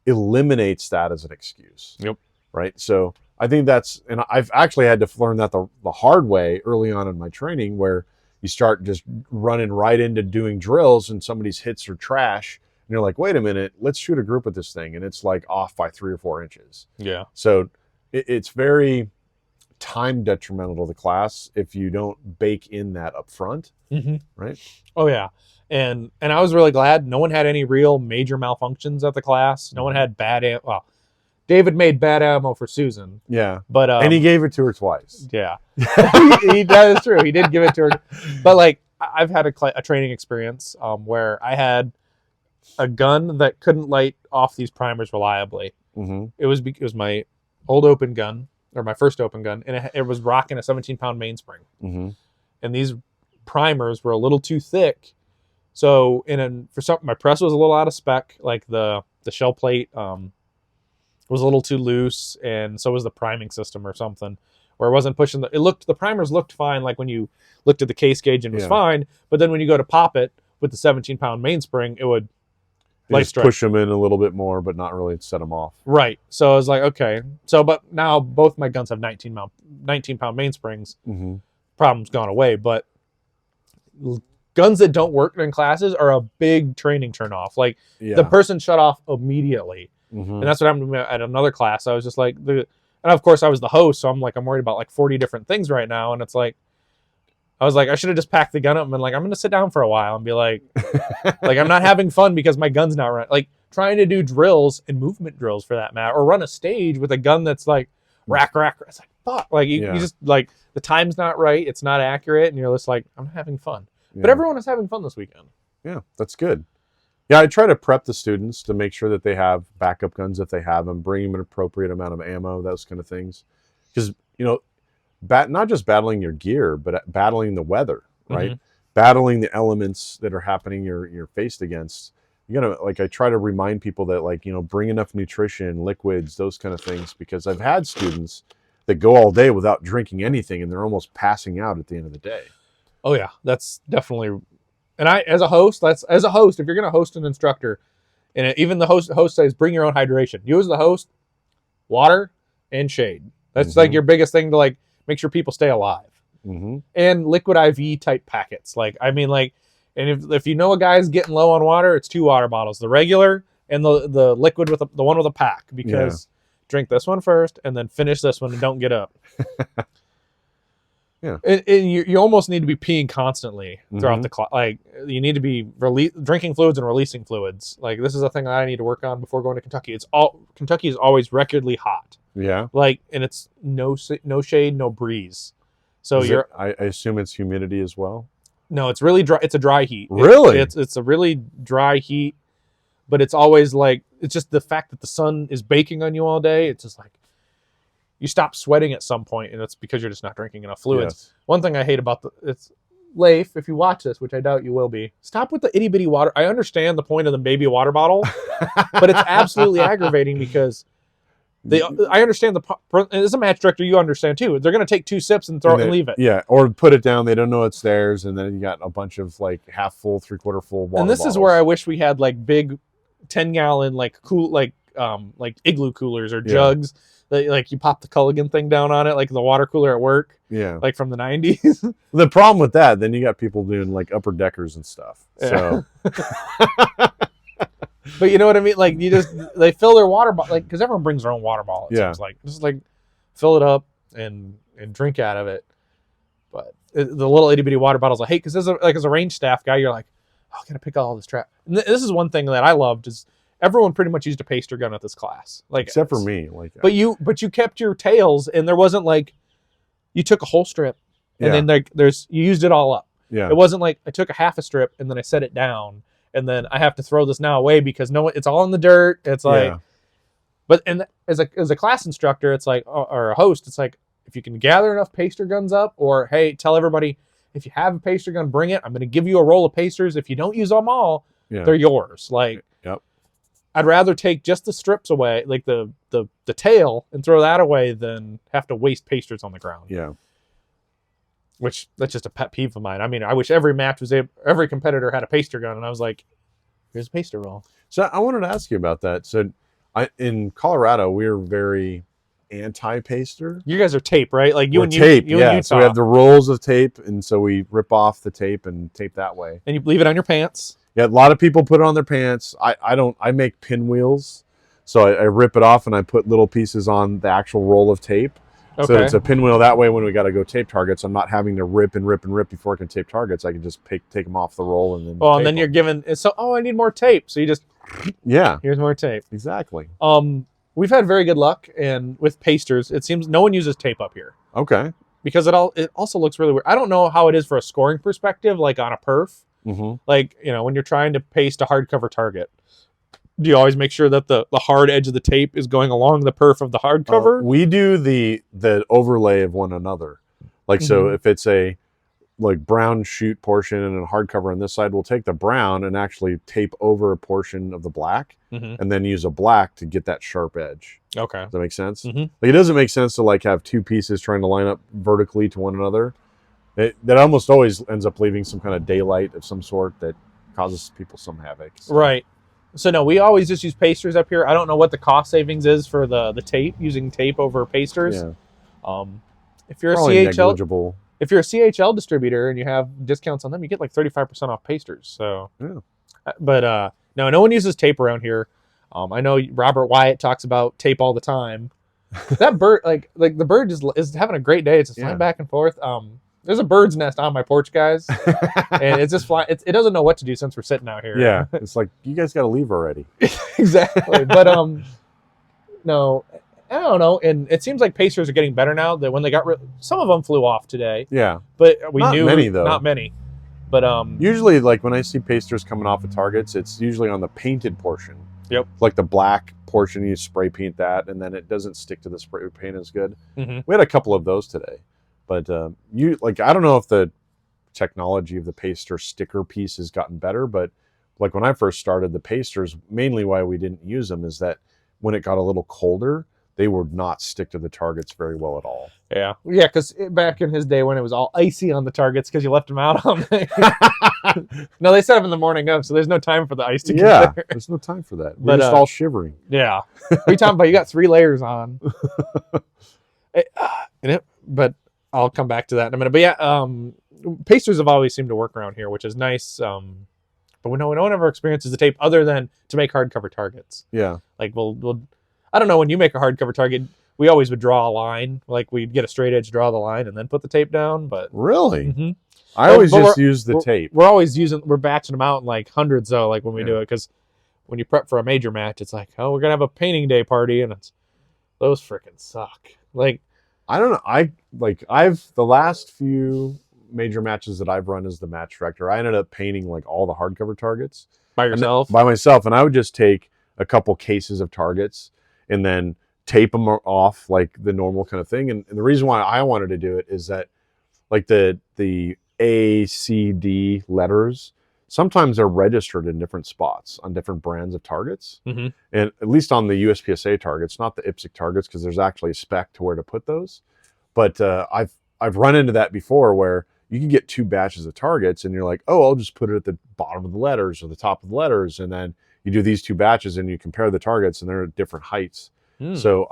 eliminates that as an excuse. Yep. Right. So I think and I've actually had to learn that the hard way early on in my training, where you start just running right into doing drills and somebody's hits are trash. And you're like, wait a minute, let's shoot a group with this thing. And it's like off by 3 or 4 inches. Yeah. So it's very time detrimental to the class if you don't bake in that up front. Right. Oh yeah. And I was really glad no one had any real major malfunctions at the class. No one had bad ammo. Well, David made bad ammo for Susan. Yeah. But and he gave it to her twice. Yeah. That is true. He did give it to her. But like I've had a training experience where I had a gun that couldn't light off these primers reliably. It was my old open gun, or my first open gun, and it was rocking a 17-pound mainspring. And these primers were a little too thick. So my press was a little out of spec, like the shell plate was a little too loose, and so was the priming system or something, where it wasn't pushing the primers looked fine, like when you looked at the case gauge and it was fine, but then when you go to pop it with the 17-pound mainspring, it would push them in a little bit more, but not really set them off. Right. So I was like, okay. So, but now both my guns have 19-pound mainsprings. Problem's gone away, but guns that don't work in classes are a big training turnoff. Like the person shut off immediately. And that's what happened to me at another class. I was just like, and of course I was the host, so I'm worried about like 40 different things right now. And it's like, I was like, I should have just packed the gun up and been like, I'm going to sit down for a while and be like, I'm not having fun because my gun's not right. Like trying to do drills and movement drills for that matter, or run a stage with a gun that's like rack. It's like, fuck. Like you just like, the time's not right. It's not accurate. And you're just like, I'm having fun. But everyone is having fun this weekend. Yeah, that's good. Yeah, I try to prep the students to make sure that they have backup guns if they have them, bring them an appropriate amount of ammo, those kind of things. Because, not just battling your gear, but battling the weather, right? Battling the elements that are happening you're faced against. I try to remind people that bring enough nutrition, liquids, those kind of things, because I've had students that go all day without drinking anything and they're almost passing out at the end of the day. Oh yeah, that's definitely. And as a host, if you're going to host an instructor, and even the host says, bring your own hydration. You as the host, water and shade. That's Mm-hmm. like your biggest thing to like make sure people stay alive. Mm-hmm. And liquid IV type packets. Like, I mean, like, and if you know a guy's getting low on water, it's 2 water bottles, the regular and the liquid with the one with a pack, because drink this one first and then finish this one and don't get up. Yeah. And you almost need to be peeing constly throughout the clock. Like, you need to be drinking fluids and releasing fluids. Like, this is a thing that I need to work on before going to Kentucky. Kentucky is always recordly hot. Yeah. Like, and it's no shade, no breeze. So I assume it's humidity as well. No, it's really dry. It's a dry heat. Really? It's a really dry heat, but it's always like, it's just the fact that the sun is baking on you all day. It's just like, you stop sweating at some point, and it's because you're just not drinking enough fluids. Yes. One thing I hate about it's Leif, if you watch this, which I doubt you will be, stop with the itty bitty water. I understand the point of the baby water bottle, but it's absolutely aggravating because I understand as a match director, you understand too. They're going to take 2 sips and throw it and leave it. Yeah, or put it down. They don't know it's theirs, and then you got a bunch of like half full, 3/4 full water. And this bottles. is where I wish we had like big 10-gallon like igloo coolers or jugs that like you pop the Culligan thing down on it, like the water cooler at work. Yeah, like from the 90s. The problem with that, then you got people doing like upper deckers and stuff. Yeah. So, but you know what I mean? Like, they fill their water bottle, like, because everyone brings their own water bottle. It seems like just like fill it up and drink out of it. But the little itty bitty water bottles I hate, because as a range staff guy, you're like, oh, I gotta pick all this crap. And this is one thing that I loved is everyone pretty much used a paster gun at this class, like except for me. Like, but you kept your tails, and there wasn't like you took a whole strip and then like you used it all up. Yeah, it wasn't like I took a half a strip and then I set it down and then I have to throw this now away because it's all in the dirt. It's like, but and as a class instructor, it's like, or a host, it's like, if you can gather enough paster guns up, or hey, tell everybody, if you have a paster gun, bring it. I'm going to give you a roll of pasters. If you don't use them all, they're yours. Like, I'd rather take just the strips away, like the tail, and throw that away than have to waste pasters on the ground. Yeah. Which, that's just a pet peeve of mine. I mean, I wish every competitor had a paster gun, and I was like, here's a paster roll. So I wanted to ask you about that. So in Colorado, we're very anti-paster. You guys are tape, right? Like you We're and tape, you and Utah. So we have the rolls of tape, and so we rip off the tape and tape that way. And you leave it on your pants. Yeah, a lot of people put it on their pants. I don't. I make pinwheels, so I rip it off and I put little pieces on the actual roll of tape. Okay. So it's a pinwheel. That way, when we got to go tape targets, I'm not having to rip and rip and rip before I can tape targets. I can just take them off the roll and then. Oh, and then you're given. So, I need more tape. So you just. Yeah. Here's more tape. Exactly. We've had very good luck, and with pasters, it seems no one uses tape up here. Okay. Because it also looks really weird. I don't know how it is for a scoring perspective, like on a perf. Mm-hmm. Like, when you're trying to paste a hardcover target, do you always make sure that the hard edge of the tape is going along the perf of the hardcover? We do the overlay of one another. Like, so if it's a like brown shoot portion and a hardcover on this side, we'll take the brown and actually tape over a portion of the black and then use a black to get that sharp edge. Okay. Does that make sense? Mm-hmm. Like, it doesn't make sense to like have two pieces trying to line up vertically to one another. That almost always ends up leaving some kind of daylight of some sort that causes people some havoc. So. Right. So no, we always just use pasters up here. I don't know what the cost savings is for the tape, using tape over pasters. Yeah. If you're Probably a CHL, negligible. if you're a CHL distributor and you have discounts on them, you get like 35% off pasters. So, but no one uses tape around here. I know Robert Wyatt talks about tape all the time. That bird, like the bird is having a great day. It's just flying back and forth. There's a bird's nest on my porch, guys, and it's just flying. It doesn't know what to do since we're sitting out here. Yeah, it's like, you guys got to leave already. Exactly. But no, I don't know. And it seems like pasters are getting better now. That when they got some of them flew off today. Yeah, but not many though. Not many. But usually, like when I see pasters coming off of targets, it's usually on the painted portion. Yep. Like the black portion, you spray paint that, and then it doesn't stick to the spray paint as good. Mm-hmm. We had a couple of those today. But I don't know if the technology of the paster sticker piece has gotten better, but like when I first started, the pasters, mainly why we didn't use them is that when it got a little colder, they would not stick to the targets very well at all. Yeah, because back in his day when it was all icy on the targets because you left them out all night. No, they set them in the morning of, so there's no time for the ice to get there. There's no time for that. But, We're just all shivering. Yeah. What are you talking about? You got 3 layers on. But I'll come back to that in a minute. But yeah, pasters have always seemed to work around here, which is nice. But no one ever experiences the tape other than to make hardcover targets. Yeah. Like we'll I don't know, when you make a hardcover target, we always would draw a line. Like we'd get a straight edge, draw the line, and then put the tape down. But Really? Mm-hmm. I always just use the tape. We're batching them out in like hundreds though, like when we do it, because when you prep for a major match, it's like, oh, we're gonna have a painting day party, and those freaking suck. Like, I don't know. I've the last few major matches that I've run as the match director, I ended up painting like all the hardcover targets by yourself. By myself, and I would just take a couple cases of targets and then tape them off like the normal kind of thing. And the reason why I wanted to do it is that like the A, C, D letters, sometimes they're registered in different spots on different brands of targets. Mm-hmm. And at least on the USPSA targets, not the IPSC targets, because there's actually a spec to where to put those. But I've run into that before where you can get 2 batches of targets and you're like, oh, I'll just put it at the bottom of the letters or the top of the letters. And then you do these 2 batches and you compare the targets and they're at different heights. So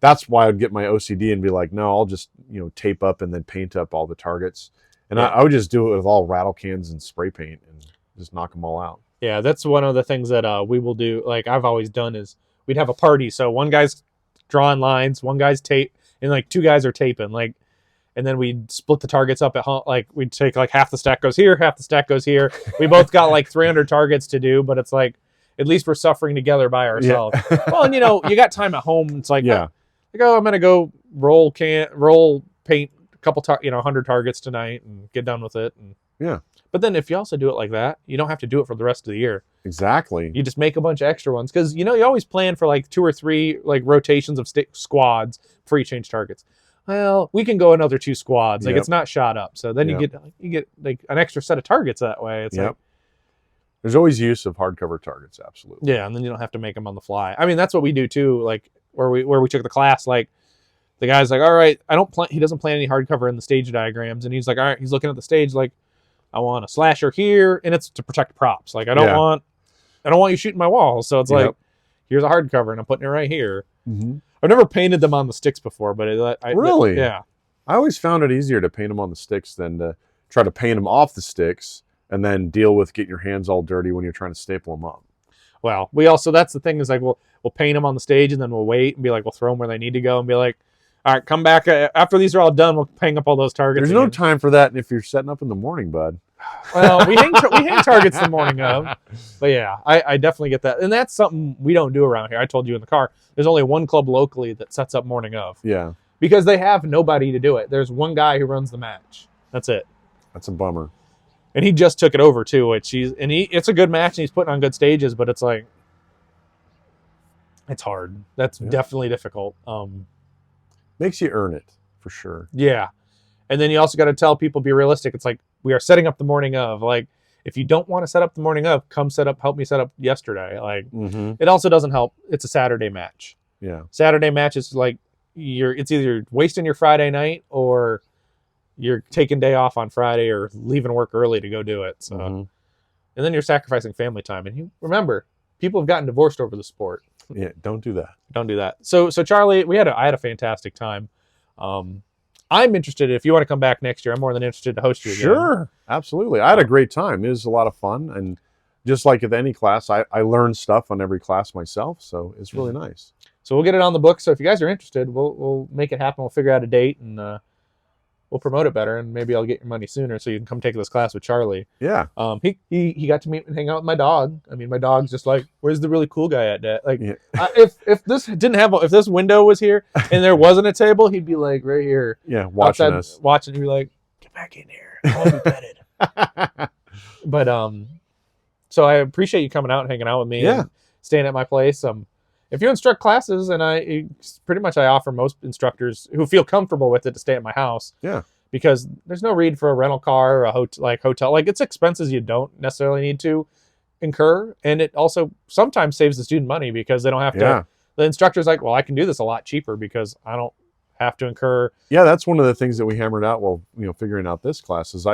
that's why I'd get my OCD and be like, no, I'll just, tape up and then paint up all the targets. And I would just do it with all rattle cans and spray paint and just knock them all out. Yeah, that's one of the things that we will do. Like I've always done is we'd have a party. So one guy's drawing lines, one guy's tape, and like 2 guys are taping. Like, and then we'd split the targets up at home. Like we'd take like half the stack goes here, half the stack goes here. We both got like 300 targets to do, but it's like at least we're suffering together by ourselves. Yeah. Well, and you got time at home. It's like, I'm gonna go roll paint a couple 100 targets tonight and get done with it. And but then if you also do it like that, you don't have to do it for the rest of the year. Exactly. You just make a bunch of extra ones because you always plan for like 2 or 3 like rotations of squads before you change targets. Well, we can go another 2 squads. Like it's not shot up, so then you get like an extra set of targets that way. It's like there's always use of hardcover targets, absolutely. Yeah, and then you don't have to make them on the fly. I mean, that's what we do too. Like where we took the class, like the guy's like, all right, he doesn't plan any hardcover in the stage diagrams, and he's like, all right, he's looking at the stage like, I want a slasher here, and it's to protect props. Like I don't want you shooting my walls, so it's like, here's a hardcover, and I'm putting it right here. Mm-hmm. I've never painted them on the sticks before, but really, yeah. I always found it easier to paint them on the sticks than to try to paint them off the sticks and then deal with getting your hands all dirty when you're trying to staple them up. Well, that's the thing is like we'll paint them on the stage and then we'll wait and be like we'll throw them where they need to go and be like, all right, come back after these are all done. We'll hang up all those targets. There's no time for that if you're setting up in the morning, bud. Well, we hang targets the morning of, but yeah, I definitely get that, and that's something we don't do around here. I told you in the car, there's only one club locally that sets up morning of. Yeah, because they have nobody to do it. There's one guy who runs the match. That's it. That's a bummer. And he just took it over too. It's a good match, and he's putting on good stages, but it's like it's hard. That's definitely difficult. Makes you earn it for sure. Yeah, and then you also got to tell people, be realistic. It's like, we are setting up the morning of. Like, if you don't want to set up the morning of, come help me set up yesterday. Like, It also doesn't help. It's a Saturday match. Yeah. Saturday match is like it's either wasting your Friday night or you're taking day off on Friday or leaving work early to go do it. So, and then you're sacrificing family time. And you remember, people have gotten divorced over the sport. Yeah, don't do that. Don't do that. So Charlie, I had a fantastic time. I'm interested, if you want to come back next year, I'm more than interested to host you again. Sure, absolutely. I had a great time. It was a lot of fun. And just like with any class, I learned stuff on every class myself. So it's really nice. So we'll get it on the book. So if you guys are interested, we'll make it happen. We'll figure out a date and we'll promote it better. And maybe I'll get your money sooner so you can come take this class with Charlie. Yeah. He got to meet and hang out with my dog. I mean, my dog's just like, where's the really cool guy at, Dad? Like, if this window was here and there wasn't a table, he'd be like right here. Yeah, watching us. Watching. He'd be like, get back in here. I want to be petted. But so I appreciate you coming out and hanging out with me. Yeah. And staying at my place. If you instruct classes, and I offer most instructors who feel comfortable with it to stay at my house. Yeah. Because there's no need for a rental car or a hotel. Like, it's expenses you don't necessarily need to incur, and it also sometimes saves the student money because they don't have to the instructor's like, well, I can do this a lot cheaper because I don't have to incur. Yeah, that's one of the things that we hammered out while figuring out this class is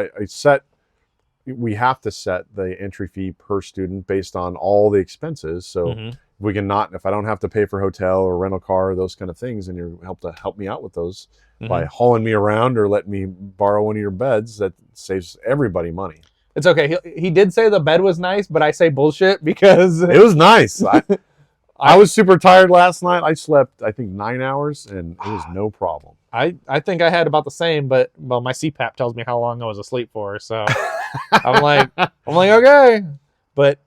we have to set the entry fee per student based on all the expenses. So if I don't have to pay for hotel or rental car or those kind of things, and you're help me out with those by hauling me around or letting me borrow one of your beds, that saves everybody money. It's okay. He did say the bed was nice, but I say bullshit because it was nice. I was super tired last night. I slept, I think, 9 hours, and it was no problem. I think I had about the same, but my CPAP tells me how long I was asleep for. So I'm like, okay. But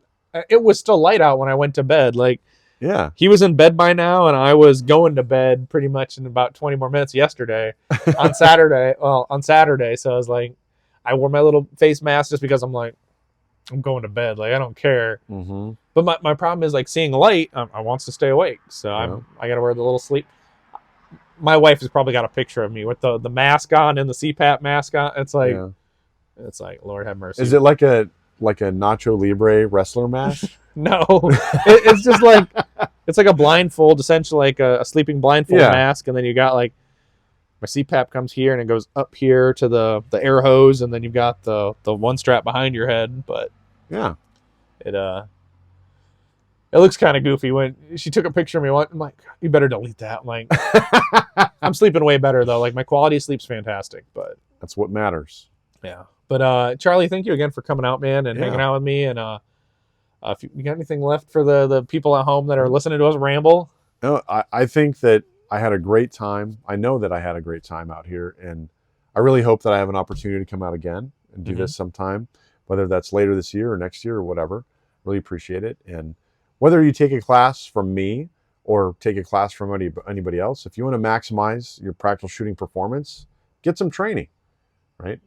it was still light out when I went to bed. Like, yeah, he was in bed by now, and I was going to bed pretty much in about 20 more minutes yesterday on Saturday. So I was like, I wore my little face mask just because I'm like, I'm going to bed. Like, I don't care. But my problem is, like, seeing light, I wants to stay awake. So I got to wear the little sleep. My wife has probably got a picture of me with the mask on and the CPAP mask on. It's like, Lord have mercy. Is it like a Nacho Libre wrestler mask? No, it's just like, it's like a blindfold, essentially like a sleeping blindfold mask. And then you got like, my CPAP comes here and it goes up here to the air hose. And then you've got the one strap behind your head. But yeah, it looks kind of goofy. When she took a picture of me, I'm like, you better delete that. I'm like, I'm sleeping way better though. Like, my quality of sleep's fantastic, but that's what matters. Yeah. But Charlie, thank you again for coming out, man, and hanging out with me. And if you got anything left for the people at home that are listening to us ramble? No, I think that I had a great time. I know that I had a great time out here, and I really hope that I have an opportunity to come out again and do this sometime, whether that's later this year or next year or whatever. Really appreciate it. And whether you take a class from me or take a class from anybody else, if you want to maximize your practical shooting performance, get some training, right?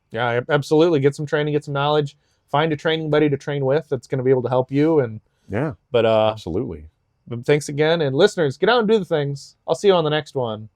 Yeah, absolutely. Get some training, get some knowledge. Find a training buddy to train with that's going to be able to help you. And absolutely. But thanks again. And listeners, get out and do the things. I'll see you on the next one.